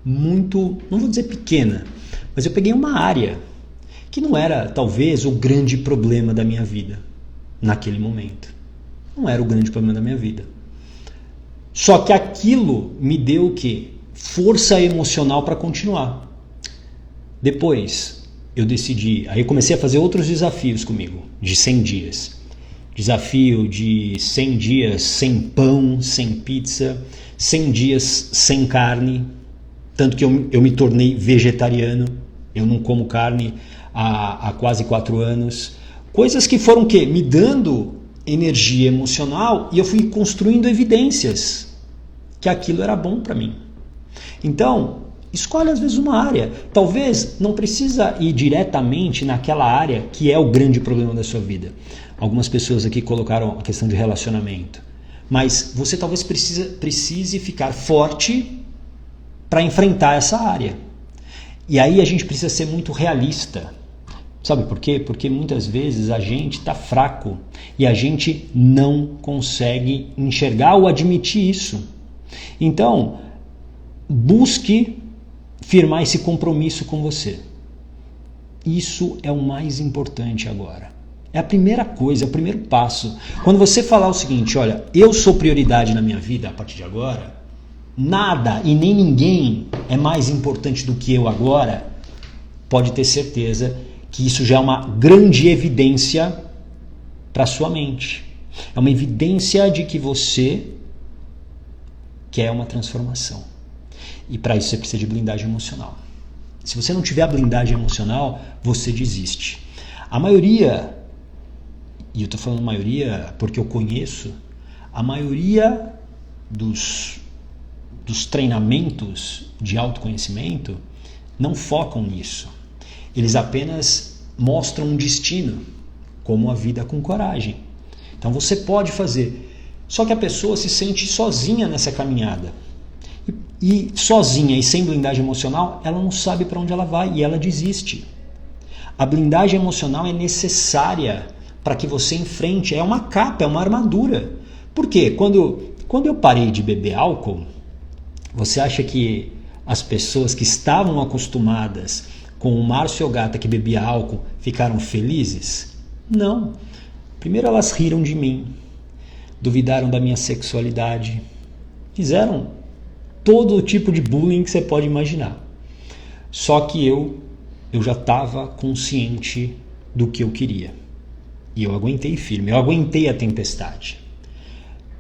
muito, não vou dizer pequena, mas eu peguei uma área que não era talvez o grande problema da minha vida naquele momento. Não era o grande problema da minha vida. Só que aquilo me deu o quê? Força emocional para continuar. Depois eu decidi, aí eu comecei a fazer outros desafios comigo, de 100 dias. Desafio de 100 dias sem pão, sem pizza, 100 dias sem carne, tanto que eu me tornei vegetariano, eu não como carne há quase 4 anos. Coisas que foram o quê? Me dando energia emocional e eu fui construindo evidências que aquilo era bom para mim. Então, escolhe às vezes uma área. Talvez não precisa ir diretamente naquela área que é o grande problema da sua vida. Algumas pessoas aqui colocaram a questão de relacionamento. Mas você talvez precise ficar forte para enfrentar essa área. E aí a gente precisa ser muito realista. Sabe por quê? Porque muitas vezes a gente está fraco e a gente não consegue enxergar ou admitir isso. Então, busque firmar esse compromisso com você. Isso é o mais importante agora. É a primeira coisa, é o primeiro passo. Quando você falar o seguinte: olha, eu sou prioridade na minha vida a partir de agora, nada e nem ninguém é mais importante do que eu agora, pode ter certeza que isso já é uma grande evidência para sua mente. É uma evidência de que você quer uma transformação. E para isso você precisa de blindagem emocional. Se você não tiver a blindagem emocional, você desiste. A maioria, e eu estou falando maioria porque eu conheço, a maioria dos treinamentos de autoconhecimento não focam nisso. Eles apenas mostram um destino, como a vida com coragem. Então você pode fazer. Só que a pessoa se sente sozinha nessa caminhada. E sozinha e sem blindagem emocional, ela não sabe para onde ela vai e ela desiste. A blindagem emocional é necessária para que você enfrente. É uma capa, é uma armadura. Por quê? Quando eu parei de beber álcool, você acha que as pessoas que estavam acostumadas com o Márcio Ogata que bebia álcool ficaram felizes? Não. Primeiro elas riram de mim, duvidaram da minha sexualidade, fizeram todo tipo de bullying que você pode imaginar. Só que eu já estava consciente do que eu queria. E eu aguentei firme, eu aguentei a tempestade.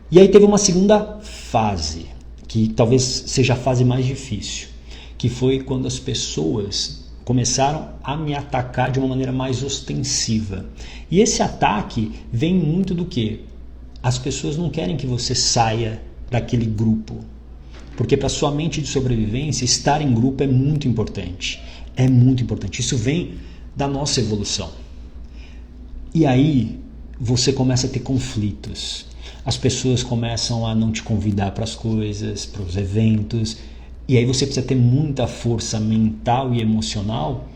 E aí teve uma segunda fase, que talvez seja a fase mais difícil, que foi quando as pessoas começaram a me atacar de uma maneira mais ostensiva. E esse ataque vem muito do quê? As pessoas não querem que você saia daquele grupo. Porque para sua mente de sobrevivência, estar em grupo é muito importante. É muito importante. Isso vem da nossa evolução. E aí você começa a ter conflitos. As pessoas começam a não te convidar para as coisas, para os eventos. E aí você precisa ter muita força mental e emocional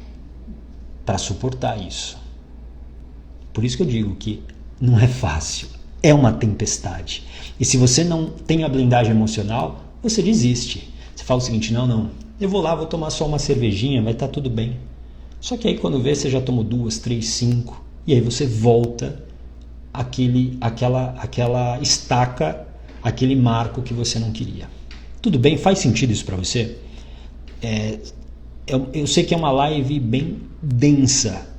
para suportar isso. Por isso que eu digo que não é fácil. É uma tempestade. E se você não tem a blindagem emocional, você desiste. Você fala o seguinte, não, eu vou lá, vou tomar só uma cervejinha, vai estar tudo bem. Só que aí quando vê, você já tomou 2, 3, 5, e aí você volta aquela estaca, aquele marco que você não queria. Tudo bem? Faz sentido isso para você? Eu sei que é uma live bem densa,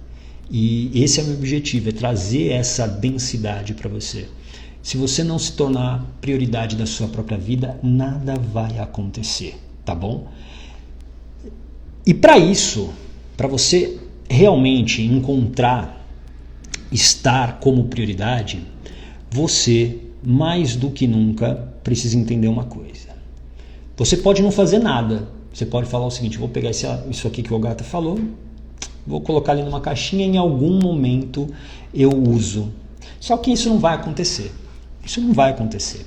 e esse é o meu objetivo, é trazer essa densidade para você. Se você não se tornar prioridade da sua própria vida, nada vai acontecer, tá bom? E para isso, para você realmente encontrar estar como prioridade, você, mais do que nunca, precisa entender uma coisa. Você pode não fazer nada. Você pode falar o seguinte, vou pegar isso aqui que o Ogata falou, vou colocar ali numa caixinha, em algum momento eu uso. Só que isso não vai acontecer. Isso não vai acontecer.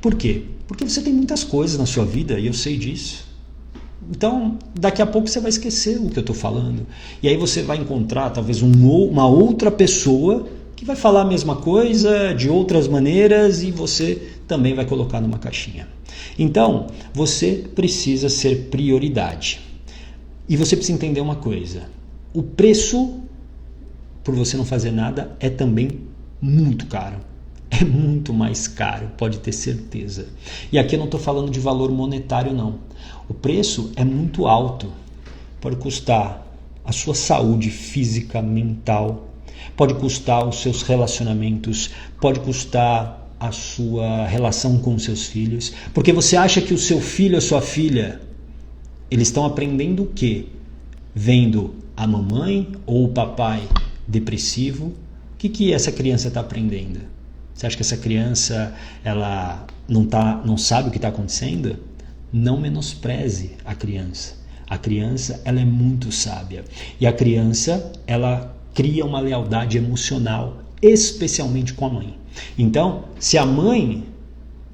Por quê? Porque você tem muitas coisas na sua vida e eu sei disso. Então, daqui a pouco você vai esquecer o que eu estou falando. E aí você vai encontrar talvez uma outra pessoa que vai falar a mesma coisa de outras maneiras e você também vai colocar numa caixinha. Então, você precisa ser prioridade. E você precisa entender uma coisa. O preço por você não fazer nada é também muito caro. É muito mais caro, pode ter certeza. E aqui eu não estou falando de valor monetário, não. O preço é muito alto. Pode custar a sua saúde física, mental, pode custar os seus relacionamentos, pode custar a sua relação com os seus filhos. Porque você acha que o seu filho ou a sua filha, eles estão aprendendo o quê? Vendo a mamãe ou o papai depressivo. O que essa criança está aprendendo? Você acha que essa criança ela não sabe o que está acontecendo? Não menospreze a criança. A criança ela é muito sábia. E a criança ela cria uma lealdade emocional, especialmente com a mãe. Então, se a mãe,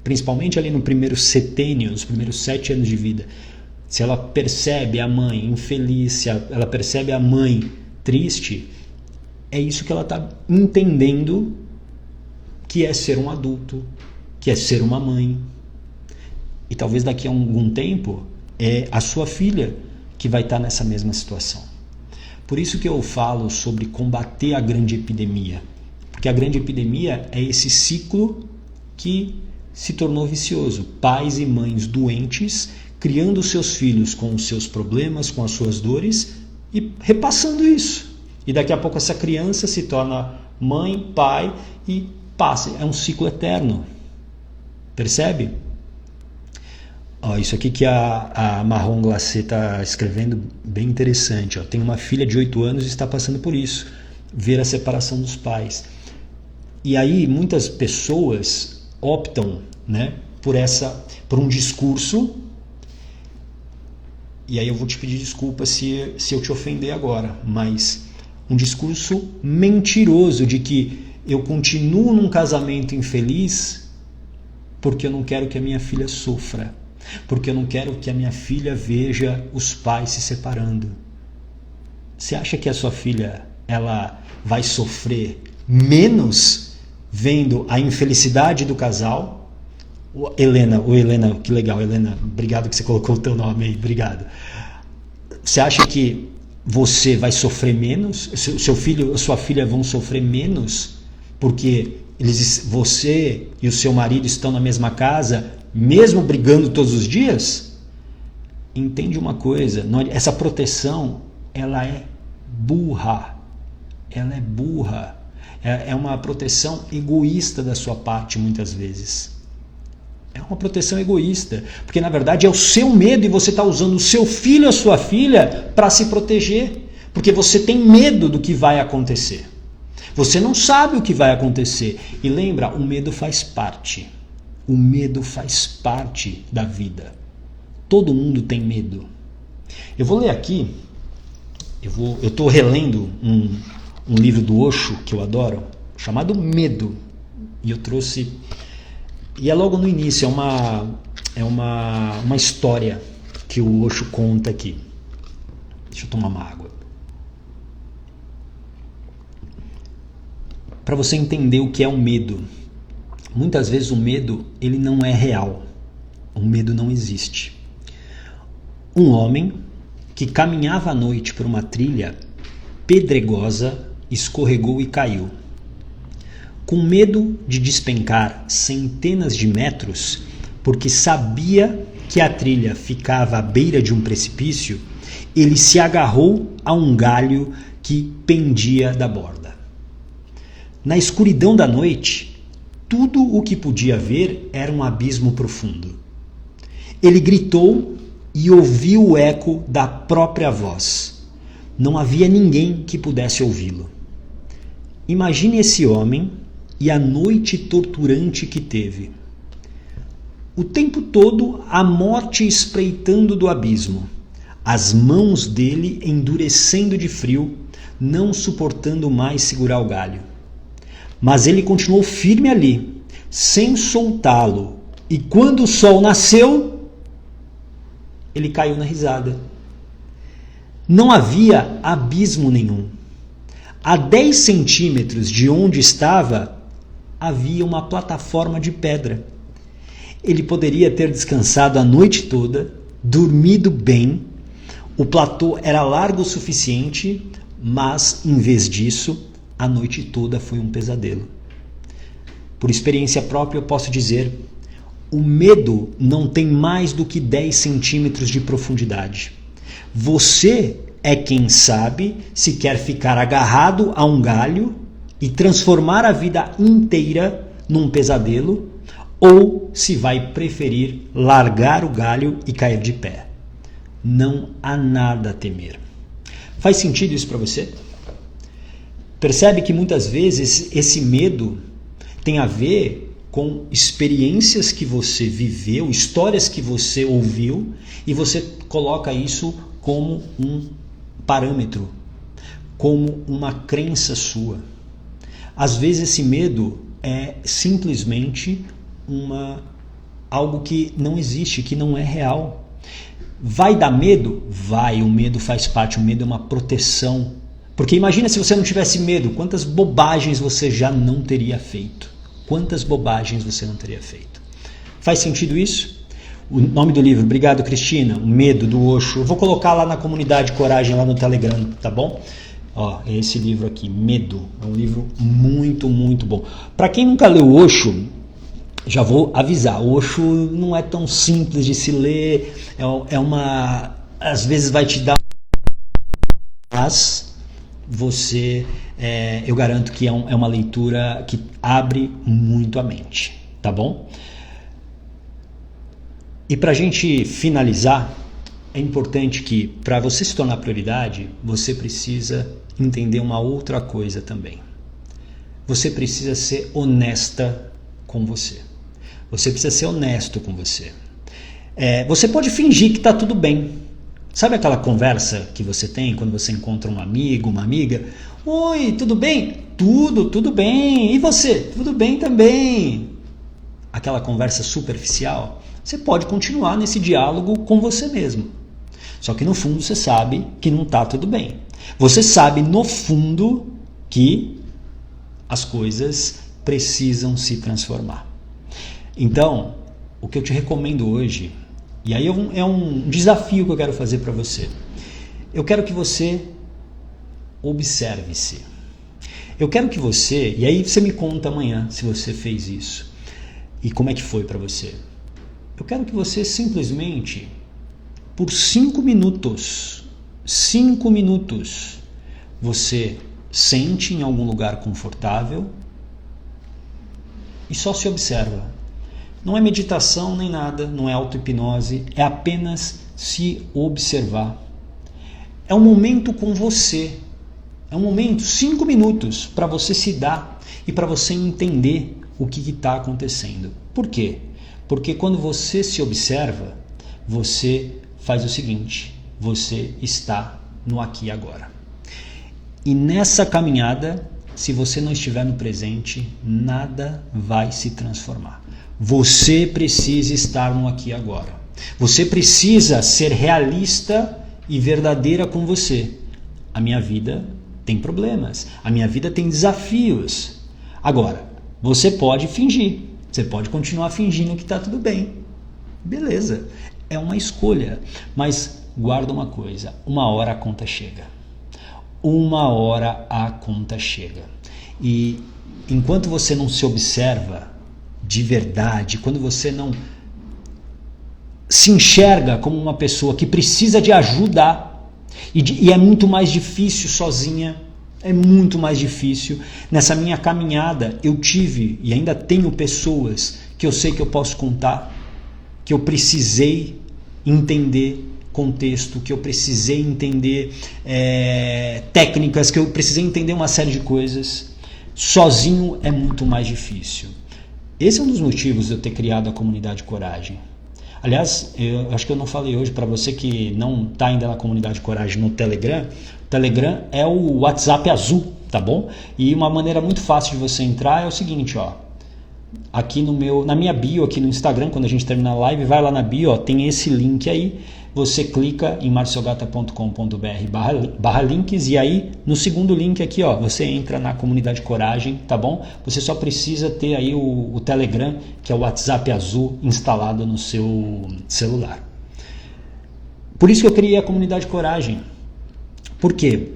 principalmente ali no primeiro setênio, nos primeiros 7 anos de vida, se ela percebe a mãe infeliz, se ela percebe a mãe triste, é isso que ela está entendendo que é ser um adulto, que é ser uma mãe. E talvez daqui a algum tempo é a sua filha que vai estar nessa mesma situação. Por isso que eu falo sobre combater a grande epidemia. Porque a grande epidemia é esse ciclo que se tornou vicioso. Pais e mães doentes, criando seus filhos com os seus problemas, com as suas dores e repassando isso. E daqui a pouco essa criança se torna mãe, pai e passa. É um ciclo eterno. Percebe? Isso aqui que a Marrom Glacé está escrevendo, bem interessante. Tem uma filha de 8 anos e está passando por isso. Ver a separação dos pais. E aí muitas pessoas optam, né, por um discurso. E aí eu vou te pedir desculpa se eu te ofender agora. Mas um discurso mentiroso de que eu continuo num casamento infeliz porque eu não quero que a minha filha sofra. Porque eu não quero que a minha filha veja os pais se separando. Você acha que a sua filha ela vai sofrer menos vendo a infelicidade do casal? Helena, que legal, Helena, obrigado que você colocou o teu nome aí, obrigado. Você acha que você vai sofrer menos? Seu filho ou sua filha vão sofrer menos porque você e o seu marido estão na mesma casa, mesmo brigando todos os dias? Entende uma coisa, essa proteção, ela é burra. Ela é burra. É uma proteção egoísta da sua parte, muitas vezes. É uma proteção egoísta, porque na verdade é o seu medo e você está usando o seu filho, a sua filha, para se proteger, porque você tem medo do que vai acontecer. Você não sabe o que vai acontecer. E lembra, o medo faz parte. O medo faz parte da vida. Todo mundo tem medo. Eu vou ler aqui, eu estou relendo um livro do Osho, que eu adoro, chamado Medo. E eu trouxe... E é logo no início, é uma história que o Osho conta aqui. Deixa eu tomar uma água. Para você entender o que é o medo. Muitas vezes o medo, ele não é real. O medo não existe. Um homem que caminhava à noite por uma trilha pedregosa escorregou e caiu. Com medo de despencar centenas de metros, porque sabia que a trilha ficava à beira de um precipício, ele se agarrou a um galho que pendia da borda. Na escuridão da noite, tudo o que podia ver era um abismo profundo. Ele gritou e ouviu o eco da própria voz. Não havia ninguém que pudesse ouvi-lo. Imagine esse homem e a noite torturante que teve. O tempo todo a morte espreitando do abismo, as mãos dele endurecendo de frio, não suportando mais segurar o galho. Mas ele continuou firme ali, sem soltá-lo, e quando o sol nasceu, ele caiu na risada. Não havia abismo nenhum. A 10 centímetros de onde estava, havia uma plataforma de pedra. Ele poderia ter descansado a noite toda, dormido bem, o platô era largo o suficiente, mas, em vez disso, a noite toda foi um pesadelo. Por experiência própria eu posso dizer, o medo não tem mais do que 10 centímetros de profundidade. Você é quem sabe se quer ficar agarrado a um galho e transformar a vida inteira num pesadelo, ou se vai preferir largar o galho e cair de pé. Não há nada a temer. Faz sentido isso para você? Percebe que muitas vezes esse medo tem a ver com experiências que você viveu, histórias que você ouviu, e você coloca isso como um parâmetro, como uma crença sua. Às vezes esse medo é simplesmente algo que não existe, que não é real. Vai dar medo? Vai, o medo faz parte, o medo é uma proteção. Porque imagina se você não tivesse medo, quantas bobagens você já não teria feito. Quantas bobagens você não teria feito. Faz sentido isso? O nome do livro, obrigado Cristina, O Medo, do Osho. Eu vou colocar lá na comunidade Coragem, lá no Telegram, tá bom? Ó, é esse livro aqui, Medo. É um livro muito, muito bom. Para quem nunca leu Osho, já vou avisar, Osho não é tão simples de se ler, às vezes vai te dar, mas eu garanto que é uma leitura que abre muito a mente, tá bom? E para a gente finalizar, é importante que, para você se tornar prioridade, você precisa entender uma outra coisa também. Você precisa ser honesta com você. Você precisa ser honesto com você. Você pode fingir que está tudo bem. Sabe aquela conversa que você tem quando você encontra um amigo, uma amiga? Oi, tudo bem? Tudo bem. E você? Tudo bem também. Aquela conversa superficial. Você pode continuar nesse diálogo com você mesmo. Só que no fundo você sabe que não está tudo bem. Você sabe no fundo que as coisas precisam se transformar. Então, o que eu te recomendo hoje, e aí é um desafio que eu quero fazer para você. Eu quero que você observe-se. Eu quero que você, e aí você me conta amanhã se você fez isso e como é que foi para você. Eu quero que você simplesmente, por 5 minutos, você sente em algum lugar confortável e só se observa. Não é meditação nem nada, não é auto-hipnose, é apenas se observar. É um momento com você, é um momento, 5 minutos, para você se dar e para você entender o que está acontecendo. Por quê? Porque quando você se observa, você faz o seguinte, você está no aqui e agora. E nessa caminhada, se você não estiver no presente, nada vai se transformar. Você precisa estar no aqui e agora. Você precisa ser realista e verdadeira com você. A minha vida tem problemas, a minha vida tem desafios. Agora, você pode fingir, você pode continuar fingindo que está tudo bem. Beleza, é uma escolha, mas guarda uma coisa, uma hora a conta chega. Uma hora a conta chega. E enquanto você não se observa de verdade, quando você não se enxerga como uma pessoa que precisa de ajuda, e é muito mais difícil sozinha, é muito mais difícil. Nessa minha caminhada eu tive e ainda tenho pessoas que eu sei que eu posso contar, que eu precisei entender contexto, que eu precisei entender técnicas, que eu precisei entender uma série de coisas. Sozinho é muito mais difícil. Esse é um dos motivos de eu ter criado a comunidade Coragem. Aliás, eu acho que eu não falei hoje para você que não está ainda na comunidade Coragem no Telegram. O Telegram é o WhatsApp azul, tá bom? E uma maneira muito fácil de você entrar é o seguinte, ó. Aqui na minha bio, aqui no Instagram, quando a gente terminar a live, vai lá na bio, ó, tem esse link aí. Você clica em marciogata.com.br/links e aí no segundo link aqui, ó, você entra na comunidade Coragem, tá bom? Você só precisa ter aí o Telegram, que é o WhatsApp azul, instalado no seu celular. Por isso que eu criei a comunidade Coragem. Por quê?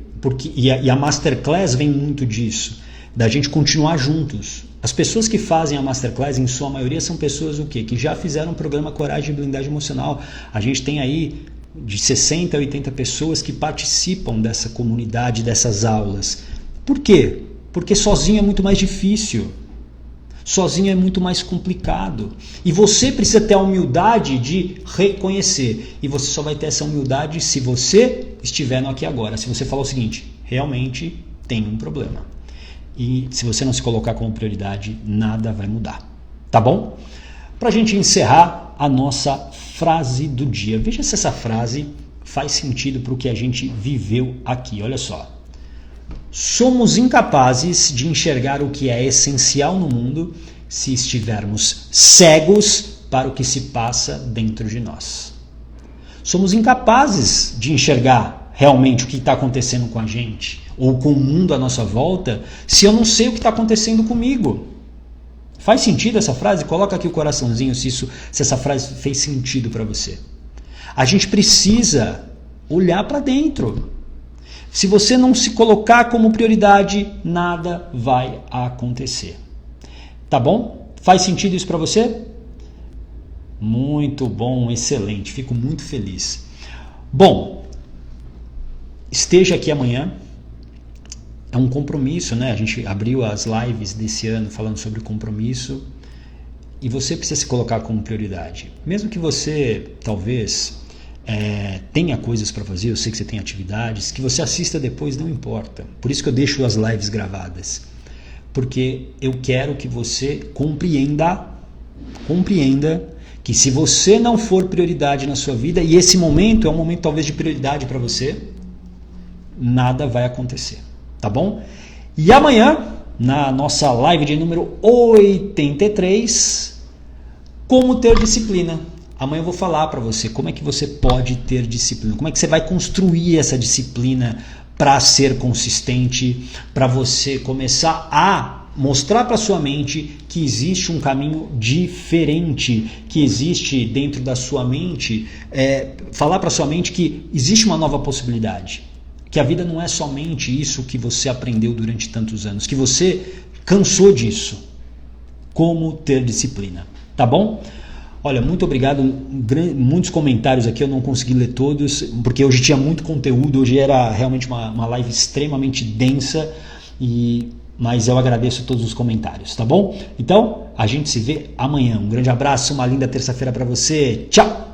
E a Masterclass vem muito disso, da gente continuar juntos. As pessoas que fazem a Masterclass, em sua maioria, são pessoas o quê? Que já fizeram o programa Coragem e Blindagem Emocional. A gente tem aí de 60 a 80 pessoas que participam dessa comunidade, dessas aulas. Por quê? Porque sozinho é muito mais difícil. Sozinho é muito mais complicado. E você precisa ter a humildade de reconhecer. E você só vai ter essa humildade se você estiver no aqui e agora. Se você falar o seguinte, realmente tem um problema. E se você não se colocar como prioridade, nada vai mudar. Tá bom? Para a gente encerrar a nossa frase do dia. Veja se essa frase faz sentido para o que a gente viveu aqui. Olha só. Somos incapazes de enxergar o que é essencial no mundo se estivermos cegos para o que se passa dentro de nós. Somos incapazes de enxergar realmente o que está acontecendo com a gente ou com o mundo à nossa volta se eu não sei o que está acontecendo comigo. Faz sentido essa frase? Coloca aqui o coraçãozinho se essa frase fez sentido para você. A gente precisa olhar para dentro. Se você não se colocar como prioridade, nada vai acontecer. Tá bom? Faz sentido isso para você? Muito bom, excelente. Fico muito feliz. Bom, esteja aqui amanhã. É um compromisso, né? A gente abriu as lives desse ano falando sobre compromisso e você precisa se colocar como prioridade. Mesmo que você, talvez, tenha coisas para fazer, eu sei que você tem atividades, que você assista depois, não importa. Por isso que eu deixo as lives gravadas. Porque eu quero que você compreenda que se você não for prioridade na sua vida, e esse momento é um momento talvez de prioridade para você, nada vai acontecer. Tá bom? E amanhã, na nossa live de número 83, como ter disciplina. Amanhã eu vou falar para você como é que você pode ter disciplina, como é que você vai construir essa disciplina para ser consistente, para você começar a mostrar para sua mente que existe um caminho diferente, que existe dentro da sua mente, falar para sua mente que existe uma nova possibilidade. Que a vida não é somente isso que você aprendeu durante tantos anos, que você cansou disso. Como ter disciplina, tá bom? Olha, muito obrigado, muitos comentários aqui, eu não consegui ler todos, porque hoje tinha muito conteúdo, hoje era realmente uma live extremamente densa, mas eu agradeço todos os comentários, tá bom? Então, a gente se vê amanhã. Um grande abraço, uma linda terça-feira para você. Tchau!